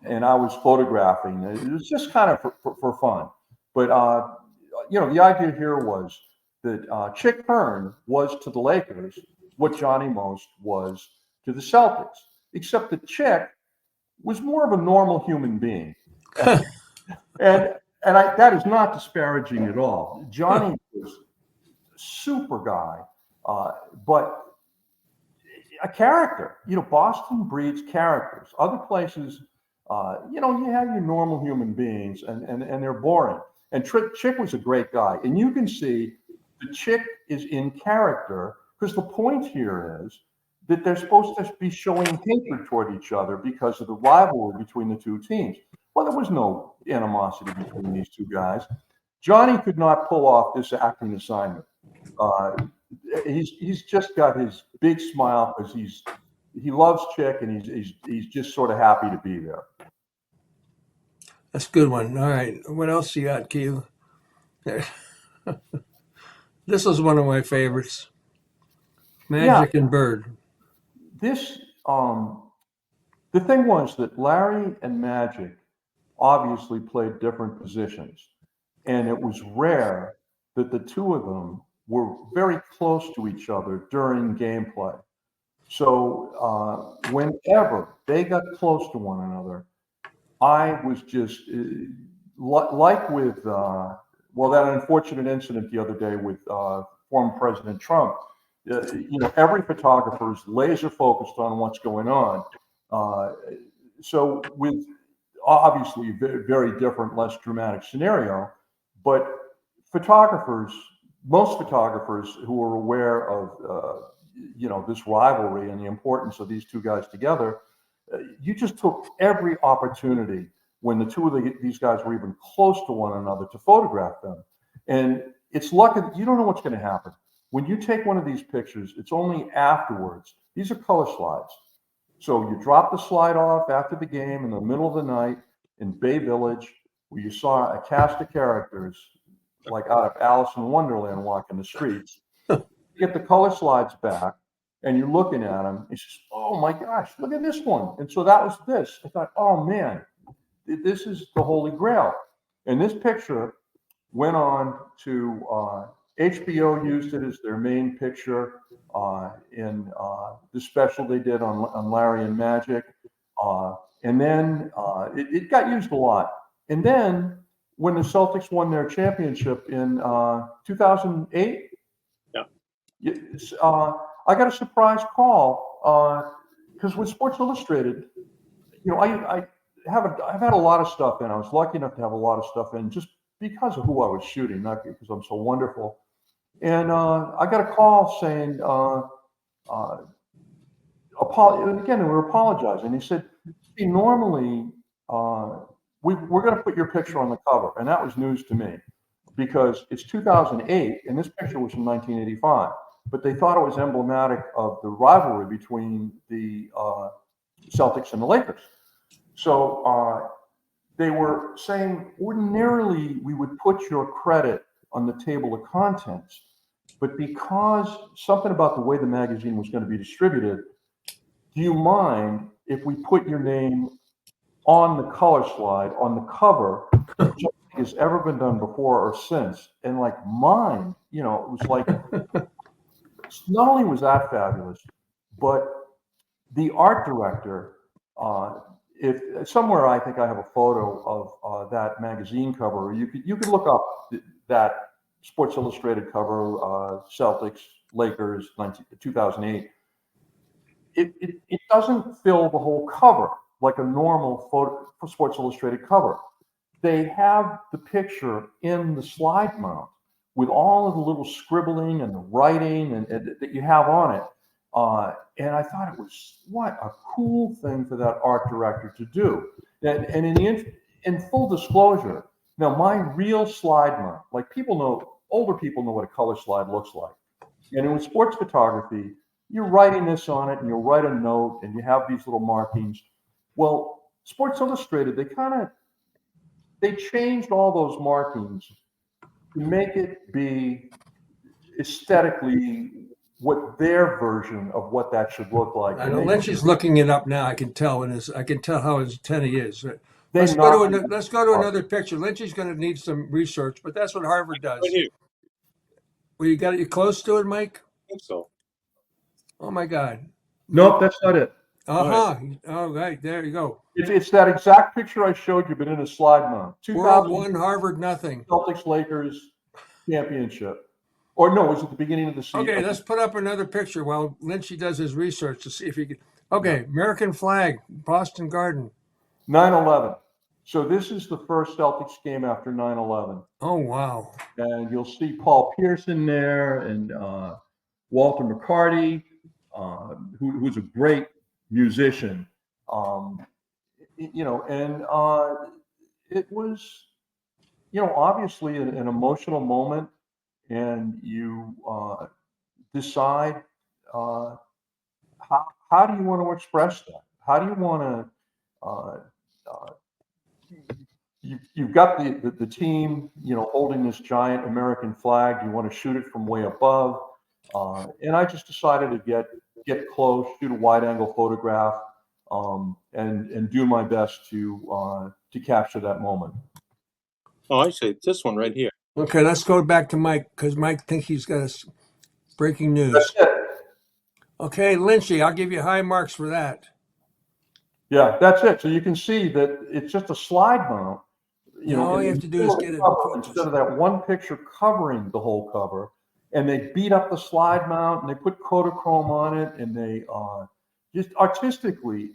And I was photographing. It was just kind of for fun. But, the idea here was that Chick Hearn was to the Lakers what Johnny Most was to the Celtics, except that Chick was more of a normal human being. and that is not disparaging at all. Johnny was a super guy, but a character. Boston breeds characters. Other places, you have your normal human beings, and they're boring. And Chick was a great guy. And you can see the Chick is in character because the point here is that they're supposed to be showing hatred toward each other because of the rivalry between the two teams. Well, there was no animosity between these two guys. Johnny could not pull off this acting assignment. He's just got his big smile because he's he loves Chick, and he's just sort of happy to be there. That's a good one. All right. What else you got, Q? This was one of my favorites. Magic and Bird. This the thing was that Larry and Magic obviously played different positions, and it was rare that the two of them were very close to each other during gameplay. So whenever they got close to one another, I was just like with that unfortunate incident the other day with former President Trump. Every photographer is laser focused on what's going on. So with obviously very, very different, less dramatic scenario, but most photographers who are aware of this rivalry and the importance of these two guys together, you just took every opportunity when the two of these guys were even close to one another to photograph them. And it's lucky that you don't know what's going to happen. When you take one of these pictures, it's only afterwards. These are color slides. So you drop the slide off after the game in the middle of the night in Bay Village, where you saw a cast of characters like out of Alice in Wonderland walking the streets. You get the color slides back, and you're looking at them. It's just, oh my gosh, look at this one. And so that was this. I thought, oh man, this is the Holy Grail. And this picture went on to HBO used it as their main picture in the special they did on Larry and Magic. And then it got used a lot. And then when the Celtics won their championship in 2008, I got a surprise call because with Sports Illustrated, I've had a lot of stuff in. I was lucky enough to have a lot of stuff in just because of who I was shooting, not because I'm so wonderful. And I got a call saying, again, we were apologizing. He said, "See, normally we're going to put your picture on the cover," and that was news to me because it's 2008 and this picture was from 1985. But they thought it was emblematic of the rivalry between the Celtics and the Lakers. So they were saying ordinarily we would put your credit on the table of contents, but because something about the way the magazine was going to be distributed, do you mind if we put your name on the color slide on the cover, which has ever been done before or since? And like mine, it was like, not only was that fabulous, but the art director, if somewhere I think I have a photo of that magazine cover. You could look up that Sports Illustrated cover, Celtics, Lakers, 2008. It doesn't fill the whole cover like a normal photo for Sports Illustrated cover. They have the picture in the slide mount with all of the little scribbling and the writing and that you have on it. And I thought it was what a cool thing for that art director to do. And in full disclosure, now my real slide mount, like older people know what a color slide looks like. And in sports photography, you're writing this on it and you'll write a note and you have these little markings. Well, Sports Illustrated, they changed all those markings to make it be aesthetically what their version of what that should look like. I know Lynch is looking it up now. I can tell how antenna he is. Let's go to another picture. Lynch is going to need some research, but that's what Harvard does. Right here. Well, you close to it, Mike? I think so. Oh my God. Nope, that's not it. All right, there you go. It's that exact picture I showed you, but in a slide mount. World 1, Harvard nothing. Celtics Lakers championship. Or no, it was at the beginning of the season. Okay, let's put up another picture while Lynchy does his research to see if he can. Okay, American flag, Boston Garden. 9/11. So this is the first Celtics game after 9/11. Oh, wow. And you'll see Paul Pearson there and Walter McCarty, who's a great musician. It was, obviously an emotional moment. And you decide how how do you want to express that? How do you want to, you've got the team, holding this giant American flag. You want to shoot it from way above. And I just decided to get close, shoot a wide angle photograph, and do my best to capture that moment. Oh, I see. This one right here. Okay, let's go back to Mike because Mike thinks he's got us breaking news. That's it. Okay, Lynchy, I'll give you high marks for that. Yeah, that's it. So you can see that it's just a slide mount. All you have to do is get it instead of that one picture covering the whole cover, and they beat up the slide mount and they put Kodachrome on it, and they just artistically,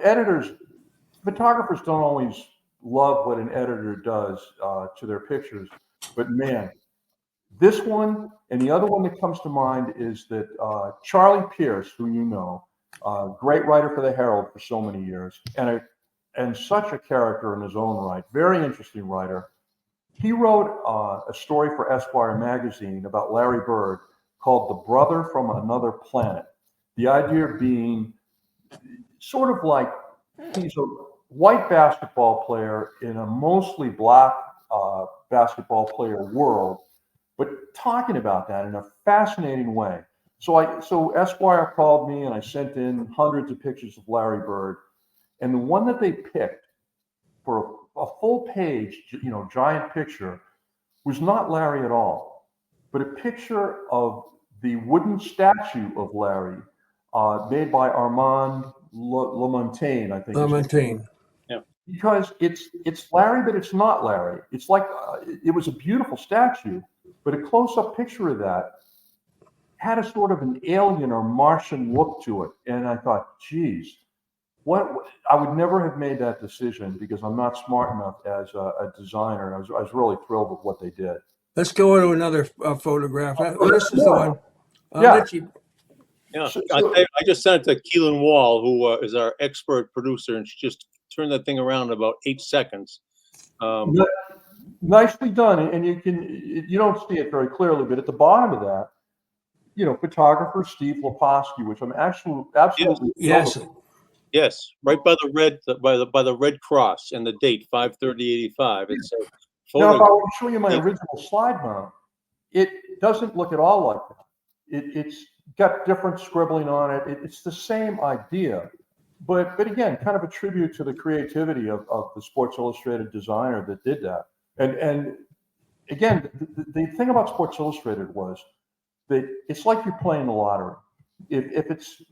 editors, photographers don't always love what an editor does to their pictures, but man, this one and the other one that comes to mind is that Charlie Pierce, who great writer for the Herald for so many years, and such a character in his own right, very interesting writer. He wrote a story for Esquire magazine about Larry Bird called The Brother from Another Planet. The idea being sort of like he's a white basketball player in a mostly black basketball player world, but talking about that in a fascinating way. So Esquire called me and I sent in hundreds of pictures of Larry Bird. And the one that they picked for a full page, giant picture, was not Larry at all, but a picture of the wooden statue of Larry made by Armand Lamontagne, I think. Lamontagne. Yeah. Because it's Larry, but it's not Larry. It's like it was a beautiful statue, but a close-up picture of that had a sort of an alien or Martian look to it. And I thought, geez, I would never have made that decision because I'm not smart enough as a designer. I was really thrilled with what they did. Let's go to another photograph. This is the one. Yeah. Yeah, I just sent it to Keelan Wall, who is our expert producer, and she just turned that thing around in about 8 seconds. Nicely done, and you don't see it very clearly, but at the bottom of that, photographer Steve Lipofsky, which I'm absolutely yes, right by the red cross and the date 5/30/85. It's a photo. Now, if I were to show you my original slide mount, it doesn't look at all like that. It's got different scribbling on it. It's the same idea, but again, kind of a tribute to the creativity of the Sports Illustrated designer that did that. And again, the thing about Sports Illustrated was that it's like you're playing the lottery. If it's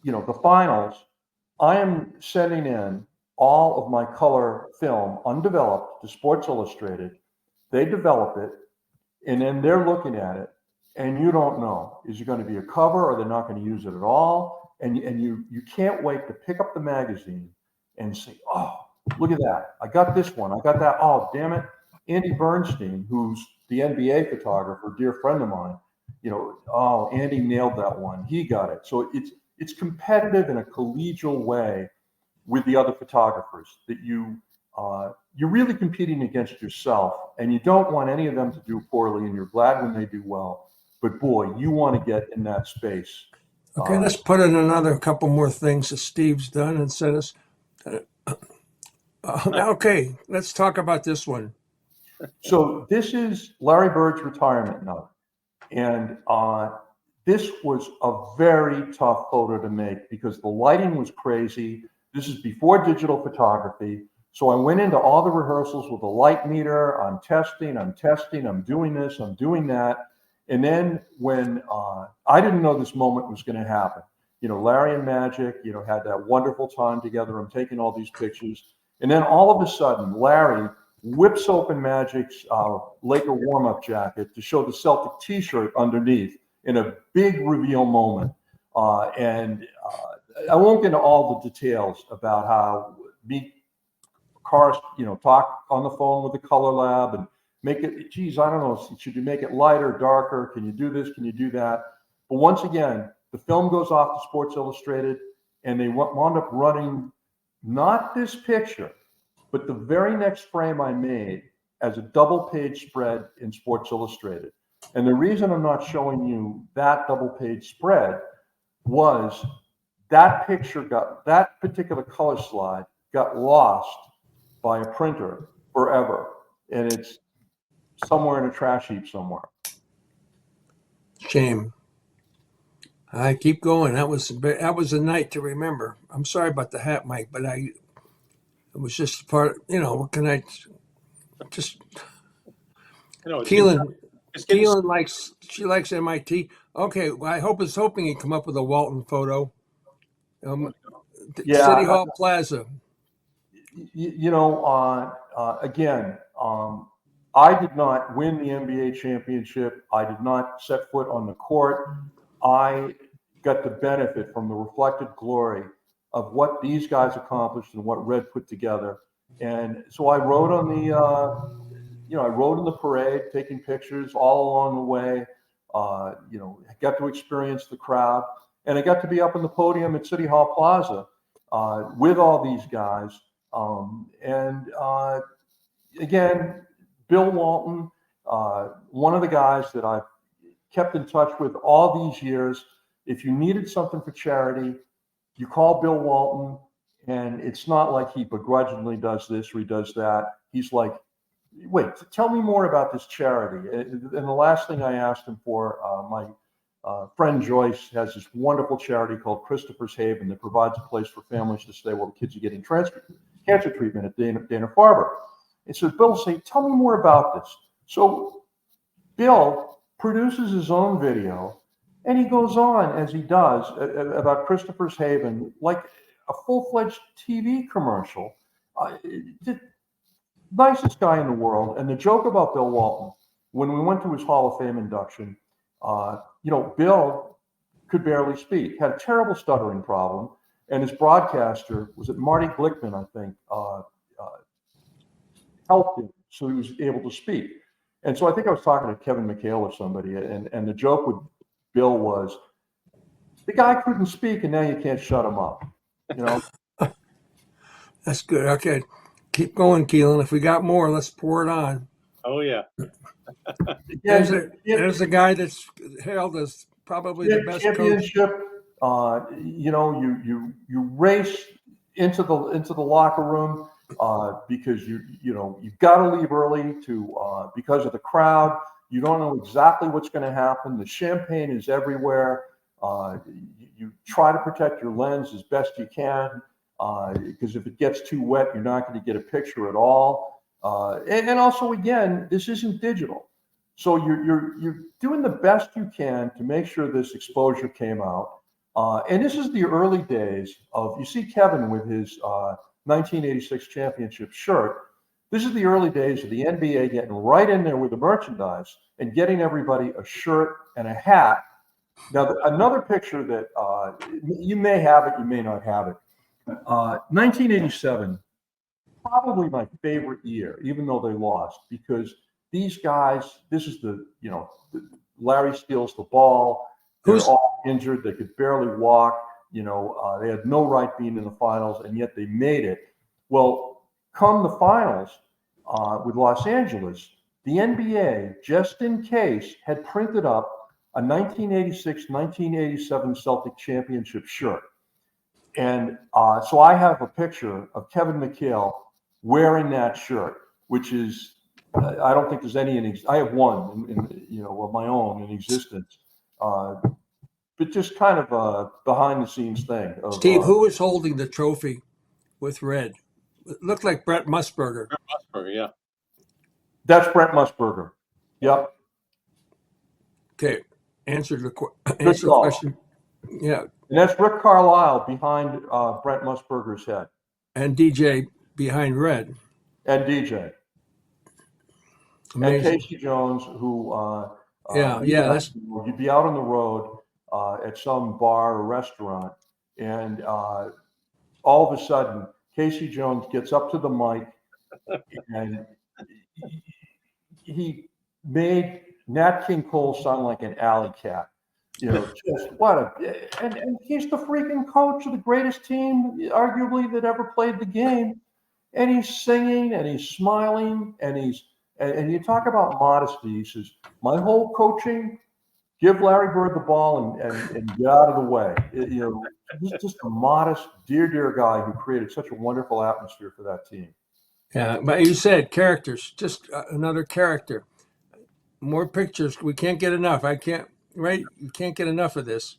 the finals, I am sending in all of my color film undeveloped to Sports Illustrated. They develop it, and then they're looking at it, and you don't know, is it going to be a cover or they're not going to use it at all? And you can't wait to pick up the magazine and say, oh, look at that. I got this one. I got that. Oh, damn it. Andy Bernstein, who's the NBA photographer, dear friend of mine, oh, Andy nailed that one. He got it. So it's competitive in a collegial way with the other photographers that you're really competing against yourself, and you don't want any of them to do poorly, and you're glad when they do well. But boy, you want to get in that space. Okay, let's put in another couple more things that Steve's done and sent us. Okay, let's talk about this one. So this is Larry Bird's retirement note. And this was a very tough photo to make because the lighting was crazy. This is before digital photography. So I went into all the rehearsals with a light meter. I'm testing, I'm doing this, I'm doing that. And then when I didn't know this moment was going to happen, Larry and Magic, had that wonderful time together. I'm taking all these pictures. And then all of a sudden, Larry whips open Magic's Laker warm-up jacket to show the Celtic t-shirt underneath in a big reveal moment. And I won't get into all the details about how Cars, talk on the phone with the color lab and make it, geez, I don't know, should you make it lighter, darker? Can you do this? Can you do that? But once again, the film goes off to Sports Illustrated, and they wound up running not this picture, but the very next frame I made as a double page spread in Sports Illustrated. And the reason I'm not showing you that double page spread was that that particular color slide got lost by a printer forever, and it's somewhere in a trash heap somewhere. Shame. I keep going. That was a night to remember. I'm sorry about the hat, Mike, but it was just part. What can I just? Keelan likes MIT. Okay, well, I was hoping he'd come up with a Walton photo. City Hall Plaza. Again, I did not win the NBA championship. I did not set foot on the court. I got the benefit from the reflected glory of what these guys accomplished and what Red put together. And so I rode on I rode in the parade, taking pictures all along the way. I got to experience the crowd, and I got to be up on the podium at City Hall Plaza with all these guys. Again, Bill Walton, one of the guys that I've kept in touch with all these years. If you needed something for charity, you call Bill Walton, and it's not like he begrudgingly does this or he does that. He's like, wait, tell me more about this charity. And the last thing I asked him for, my friend Joyce has this wonderful charity called Christopher's Haven that provides a place for families to stay while the kids are getting cancer treatment at Dana-Farber. And so Bill will say, tell me more about this. So Bill produces his own video, and he goes on, as he does, about Christopher's Haven, like a full-fledged TV commercial. The nicest guy in the world. And the joke about Bill Walton, when we went to his Hall of Fame induction, Bill could barely speak, had a terrible stuttering problem, and his broadcaster, was it Marty Glickman, I think, helped him so he was able to speak. And so I think I was talking to Kevin McHale or somebody, and the joke with Bill was, the guy couldn't speak, and now you can't shut him up. That's good. Okay, keep going, Keelan. If we got more, let's pour it on. Oh yeah. There's a guy that's hailed as probably the best championship. Coach. You race into the locker room because you've got to leave early because of the crowd. You don't know exactly what's going to happen. The champagne is everywhere. You try to protect your lens as best you can because if it gets too wet, you're not going to get a picture at all. And also, again, this isn't digital. So you're doing the best you can to make sure this exposure came out. And this is the early days you see Kevin with his 1986 championship shirt. This is the early days of the NBA getting right in there with the merchandise and getting everybody a shirt and a hat. Now, another picture that you may have it, you may not have it. 1987, probably my favorite year, even though they lost, because these guys, this is Larry steals the ball. They're all injured. They could barely walk. They had no right being in the finals, and yet they made it. Well, come the finals with Los Angeles, the NBA, just in case, had printed up a 1986-1987 Celtic championship shirt. And so I have a picture of Kevin McHale wearing that shirt, which is, I don't think there's any I have one of my own in existence. But just kind of a behind the scenes thing. Steve, who was holding the trophy with Red? It looked like Brett Musburger. Musburger, yeah. That's Brett Musburger. Yep. Okay. Answer the question. Yeah. And that's Rick Carlisle behind Brett Musburger's head. And DJ behind Red. And DJ. Amazing. And Casey Jones, who you'd be out on the road at some bar or restaurant, and all of a sudden Casey Jones gets up to the mic and he made Nat King Cole sound like an alley cat. Just and he's the freaking coach of the greatest team arguably that ever played the game, and he's singing and he's smiling and you talk about modesty. He says, my whole coaching Give Larry Bird the ball and get out of the way. He's just a modest, dear guy who created such a wonderful atmosphere for that team. Yeah, but you said characters, just another character. More pictures. We can't get enough. I can't, right? You can't get enough of this.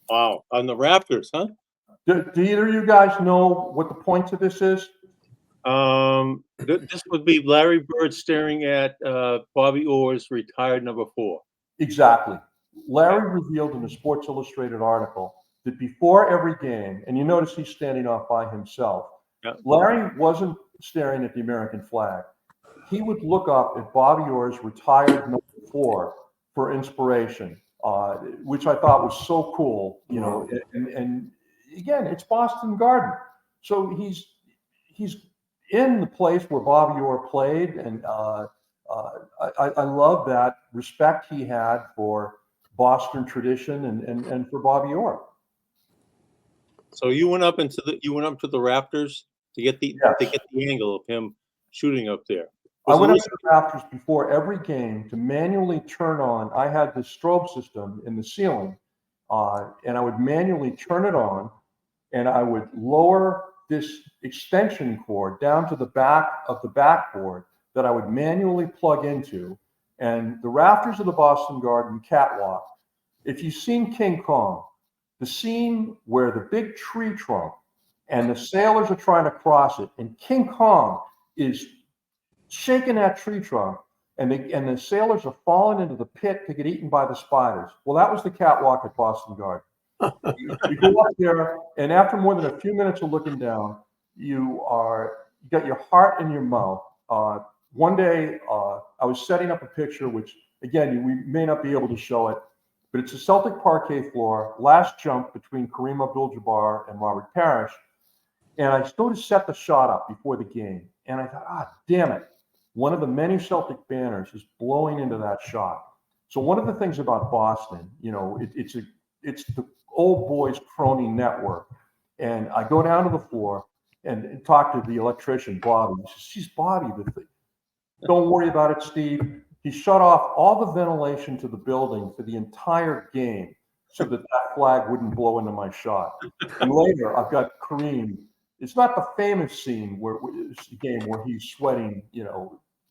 Wow. On the Raptors, huh? Do either of you guys know what the point to this is? This would be Larry Bird staring at Bobby Orr's retired number 4. Exactly. Larry revealed in a Sports Illustrated article that before every game, and you notice he's standing off by himself, Yeah. Larry wasn't staring at the American flag. He would look up at Bobby Orr's retired number 4 for inspiration, which I thought was so cool. And again, it's Boston Garden, so he's in the place where Bobby Orr played, and I love that respect he had for Boston tradition and for Bobby Orr. So you went up to the Raptors to get the angle of him shooting up there. I went up to the Raptors before every game to manually turn on. I had the strobe system in the ceiling, and I would manually turn it on, and I would lower this extension cord down to the back of the backboard that I would manually plug into. And the rafters of the Boston Garden catwalk, if you've seen King Kong, the scene where the big tree trunk and the sailors are trying to cross it, and King Kong is shaking that tree trunk, and the sailors are falling into the pit to get eaten by the spiders. Well, that was the catwalk at Boston Garden. You go up there, and after more than a few minutes of looking down, you got your heart in your mouth. One day, I was setting up a picture, which again we may not be able to show it, but it's a Celtic parquet floor, last jump between Kareem Abdul-Jabbar and Robert Parrish, and I still to set the shot up before the game, and I thought, damn it, one of the many Celtic banners is blowing into that shot. So one of the things about Boston, it's the old boys crony network. And I go down to the floor and talk to the electrician, Bobby. He says, "Geez, Bobby, don't worry about it, Steve." He shut off all the ventilation to the building for the entire game so that flag wouldn't blow into my shot. And later, I've got Kareem. It's not the famous scene where it's the game where he's sweating,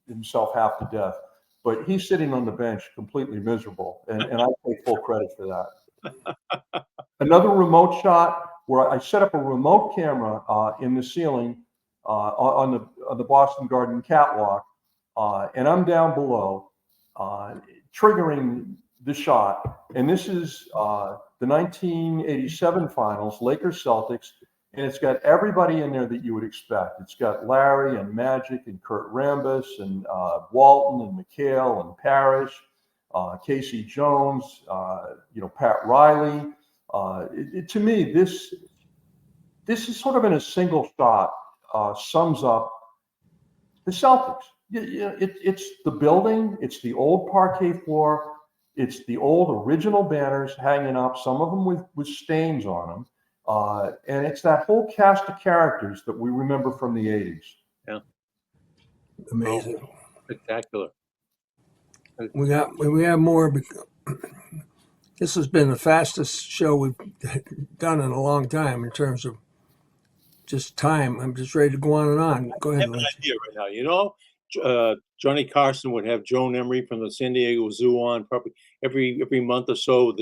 himself half to death, but he's sitting on the bench completely miserable. And I take full credit for that. Another remote shot where I set up a remote camera in the ceiling on the Boston Garden catwalk, and I'm down below, triggering the shot. And this is the 1987 Finals, Lakers Celtics, and it's got everybody in there that you would expect. It's got Larry and Magic and Kurt Rambis and Walton and McHale and Parrish, Casey Jones, Pat Riley. To me, this is sort of in a single shot sums up the Celtics. It's the building, it's the old parquet floor, it's the old original banners hanging up, some of them with stains on them, and it's that whole cast of characters that we remember from the 80s. Yeah, Amazing, spectacular. We have more. This has been the fastest show we've done in a long time in terms of just time. I'm just ready to go on and on. Go ahead, I have an idea right now. Johnny Carson would have Joan Emery from the San Diego Zoo on probably every month or so.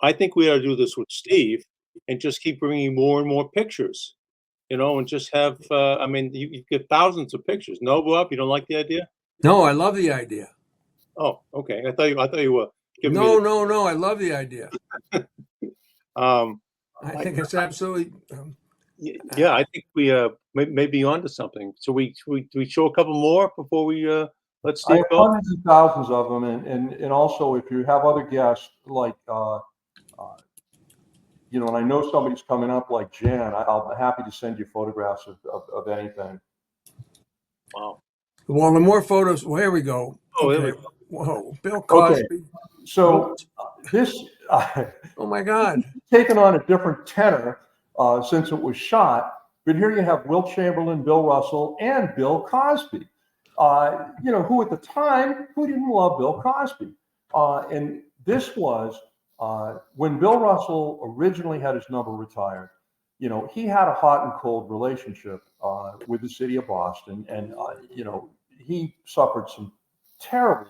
I think we ought to do this with Steve and just keep bringing more and more pictures, and just have. You get thousands of pictures. No, Bob, you don't like the idea? No, I love the idea. Oh, okay. I thought you were. No. I love the idea. I think it's absolutely. Yeah, I think we may be onto something. So we show a couple more before we let Steve I have go. hundreds and thousands of them, and also if you have other guests like and I know somebody's coming up like Jan, I'll be happy to send you photographs of anything. Wow. Well, the more photos. Well, here we go. Oh, okay. there we go. Whoa, Bill Cosby. Okay. So this. Oh my God. Taken on a different tenor since it was shot, but here you have Wilt Chamberlain, Bill Russell, and Bill Cosby. Who at the time, who didn't love Bill Cosby? And this was when Bill Russell originally had his number retired. You know, he had a hot and cold relationship with the city of Boston, and you know, he suffered some terrible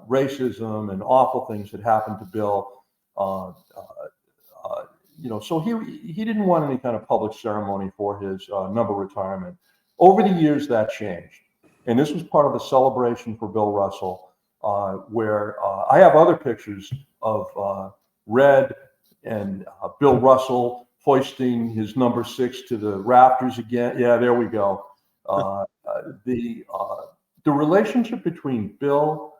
racism and awful things that happened to Bill. You know, so he didn't want any kind of public ceremony for his number retirement. Over the years, that changed, and this was part of the celebration for Bill Russell, where I have other pictures of Red and Bill Russell hoisting his number 6 to the rafters again. Yeah, there we go. The relationship between Bill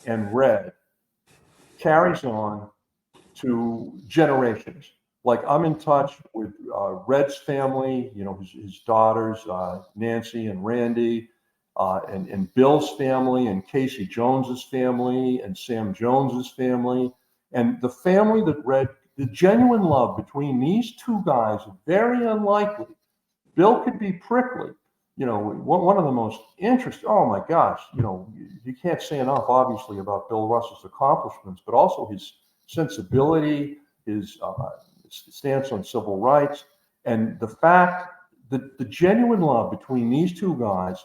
and Red carries on to generations. Like, I'm in touch with Red's family, you know, his daughters, Nancy and Randy, and Bill's family, and Casey Jones's family, and Sam Jones's family, and the family that Red, the genuine love between these two guys, very unlikely. Bill could be prickly. You know, one of the most interesting, oh my gosh, you know, you can't say enough, obviously, about Bill Russell's accomplishments, but also his sensibility, his stance on civil rights, and the fact that the genuine love between these two guys,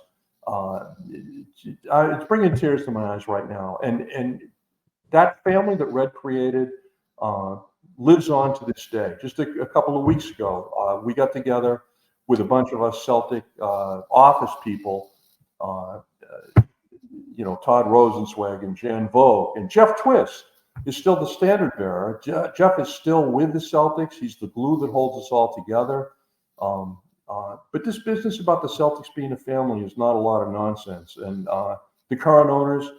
it's bringing tears to my eyes right now. And that family that Red created lives on to this day. Just a couple of weeks ago, we got together with a bunch of us Celtic office people, you know, Todd Rosenzweig and Jan Vogt, and Jeff Twist is still the standard bearer. Jeff is still with the Celtics. He's the glue that holds us all together. But this business about the Celtics being a family is not a lot of nonsense. And the current owners,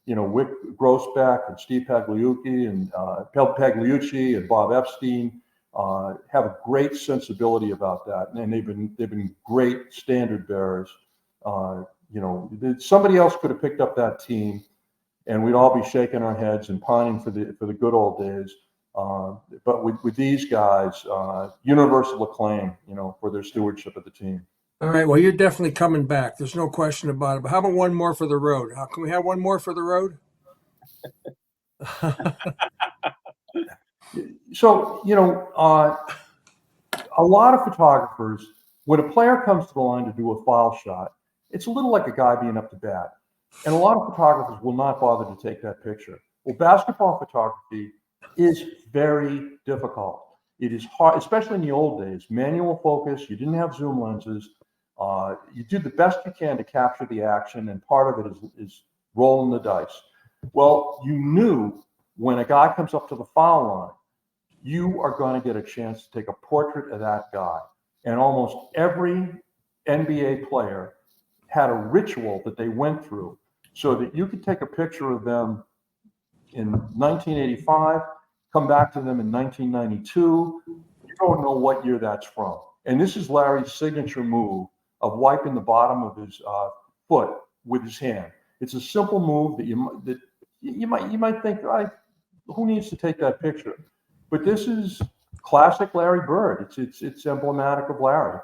you know, Wick Grossbeck and Steve Pagliucci and Pagliucci and Bob Epstein, have a great sensibility about that, and they've been great standard bearers. You know, somebody else could have picked up that team, and we'd all be shaking our heads and pining for the good old days. But with these guys, universal acclaim, you know, for their stewardship of the team. All right. Well, you're definitely coming back. There's no question about it. But how about one more for the road? Can we have one more for the road? So, you know, a lot of photographers, when a player comes to the line to do a foul shot, it's a little like a guy being up to bat. And a lot of photographers will not bother to take that picture. Well, basketball photography is very difficult. It is hard, especially in the old days. Manual focus, you didn't have zoom lenses. You do the best you can to capture the action, and part of it is rolling the dice. Well, you knew when a guy comes up to the foul line, you are going to get a chance to take a portrait of that guy. And almost every NBA player had a ritual that they went through so that you could take a picture of them in 1985, come back to them in 1992. You don't know what year that's from. And this is Larry's signature move of wiping the bottom of his foot with his hand. It's a simple move that you might think, who needs to take that picture? But this is classic Larry Bird. It's emblematic of Larry.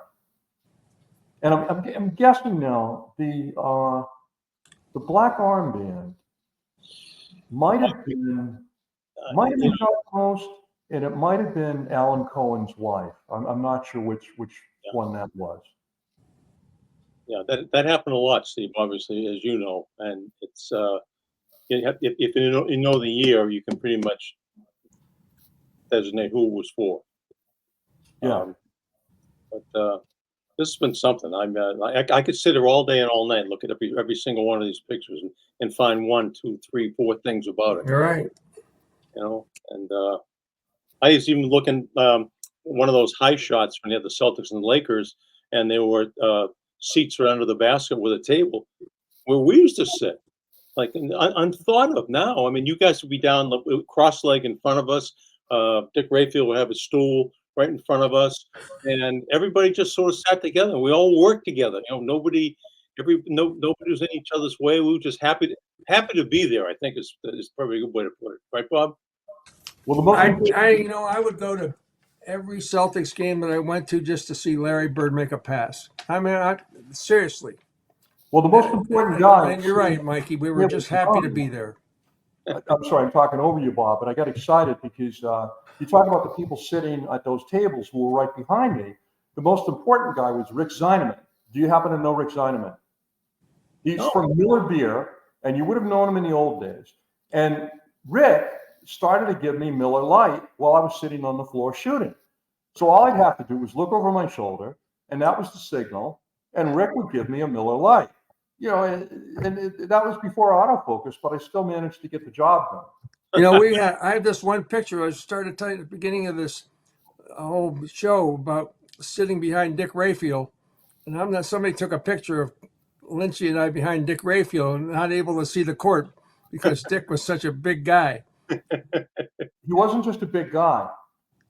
And I'm guessing now the black armband might have been John Post, and it might have been Alan Cohen's wife. I'm not sure which one that was. Yeah, that happened a lot, Steve. Obviously, as you know, and it's if you know the year, you can pretty much designate who it was for. Yeah. But this has been something. I could sit here all day and all night and look at every single one of these pictures and find 1, 2, 3, 4 things about it. You're right. You know, and I was even looking one of those high shots when you had the Celtics and the Lakers, and there were seats right under the basket with a table where we used to sit, like unthought of now. I mean, you guys would be down cross-legged in front of us. Dick Rayfield would have a stool right in front of us, and everybody just sort of sat together. We all worked together. You know, nobody was in each other's way. We were just happy to be there. I think is probably a good way to put it, right, Bob? Well, I would go to every Celtics game that I went to just to see Larry Bird make a pass. I mean, seriously. Well, the most important guy. And you're right, Mikey. We were just happy to be there. I'm sorry, I'm talking over you, Bob, but I got excited because you talk about the people sitting at those tables who were right behind me. The most important guy was Rick Zeineman. Do you happen to know Rick Zeineman? He's from Miller Beer, and you would have known him in the old days. And Rick started to give me Miller Lite while I was sitting on the floor shooting. So all I'd have to do was look over my shoulder, and that was the signal, and Rick would give me a Miller Lite. You know, that was before autofocus, but I still managed to get the job done. You know, I have this one picture. I started telling you at the beginning of this whole show about sitting behind Dick Rayfield, and somebody took a picture of Lynchy and I behind Dick Rayfield, and not able to see the court because Dick was such a big guy. He wasn't just a big guy.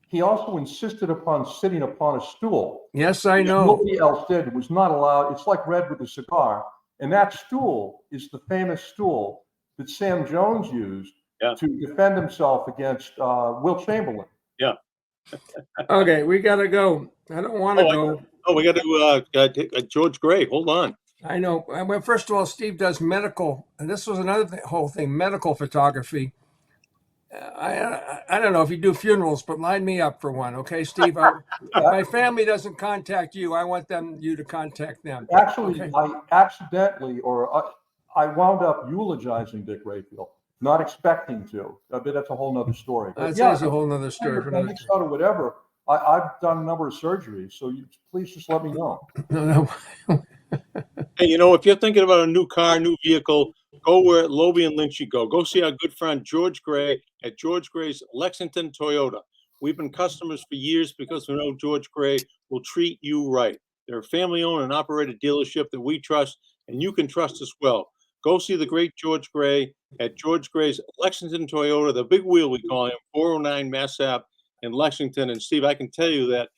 He also insisted upon sitting upon a stool. Yes, I know. Nobody else did. It was not allowed. It's like Red with a cigar. And that stool is the famous stool that Sam Jones used to defend himself against Wilt Chamberlain. Yeah. Okay, we got to go. I don't want to go. We got to George Gray. Hold on. I know. Well, first of all, Steve does medical, and this was another whole thing, medical photography. I don't know if you do funerals, but line me up for one, okay, Steve? If my family doesn't contact you, I want you to contact them. Actually, okay? I accidentally, I wound up eulogizing Dick Rayfield, not expecting to. But that's a whole nother story. That's a whole nother story. For another or whatever. I've done a number of surgeries, so please just let me know. No. Hey, you know, if you're thinking about a new car, new vehicle, go where Lobel and Lynch go. Go see our good friend George Gray at George Gray's Lexington Toyota. We've been customers for years because we know George Gray will treat you right. They're a family-owned and operated dealership that we trust, and you can trust as well. Go see the great George Gray at George Gray's Lexington Toyota, the big wheel we call him, 409 Mass Ave in Lexington. And Steve, I can tell you that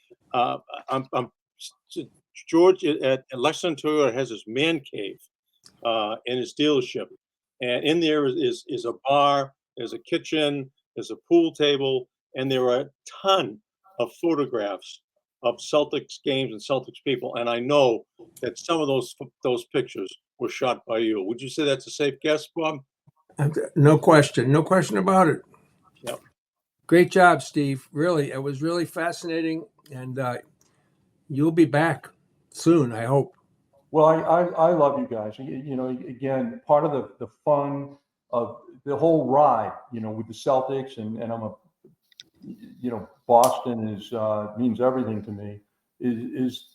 George at Lexington Toyota has his man cave in his dealership, and in there is a bar, there's a kitchen, there's a pool table, and there are a ton of photographs of Celtics games and Celtics people. And I know that some of those pictures were shot by you. Would you say that's a safe guess, Bob? No question about it. Yep. Great job, Steve. Really, it was really fascinating, and you'll be back soon, I hope. Well, I love you guys. You know, again, part of the fun of the whole ride, you know, with the Celtics, and I'm Boston means everything to me. Is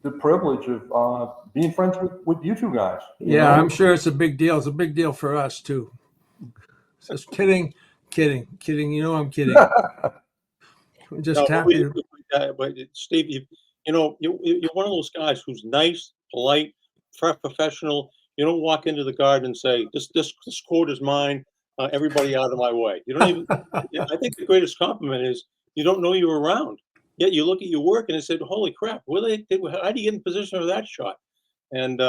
the privilege of being friends with you two guys. Yeah, I'm sure it's a big deal. It's a big deal for us too. Just kidding. You know, I'm kidding. I'm just happy. But Steve, you're one of those guys who's nice, polite, professional. You don't walk into the garden and say, "This quote is mine. Everybody out of my way." You don't even. I think the greatest compliment is you don't know you're around. Yet you look at your work and said, "Holy crap! How do you get in position for that shot?" And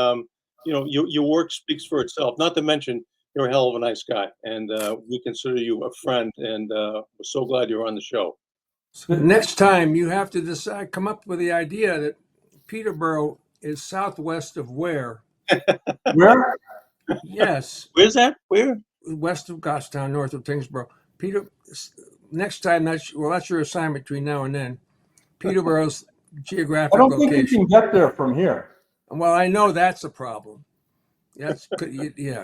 your work speaks for itself. Not to mention you're a hell of a nice guy, and we consider you a friend. And we're so glad you're on the show. So next time you have to come up with the idea that Peterborough is southwest of where? Where? Yes. Where's that? Where? West of Goffstown, north of Tingsboro. Next time, that's your assignment between now and then. Peterborough's geographic I don't location. think you can get there from here. Well, I know that's a problem. That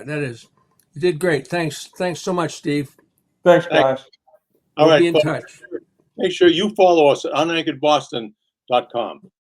is. You did great. Thanks so much, Steve. Thanks, guys. All right, be in touch. Make sure you follow us at UnAnchoredBoston.com.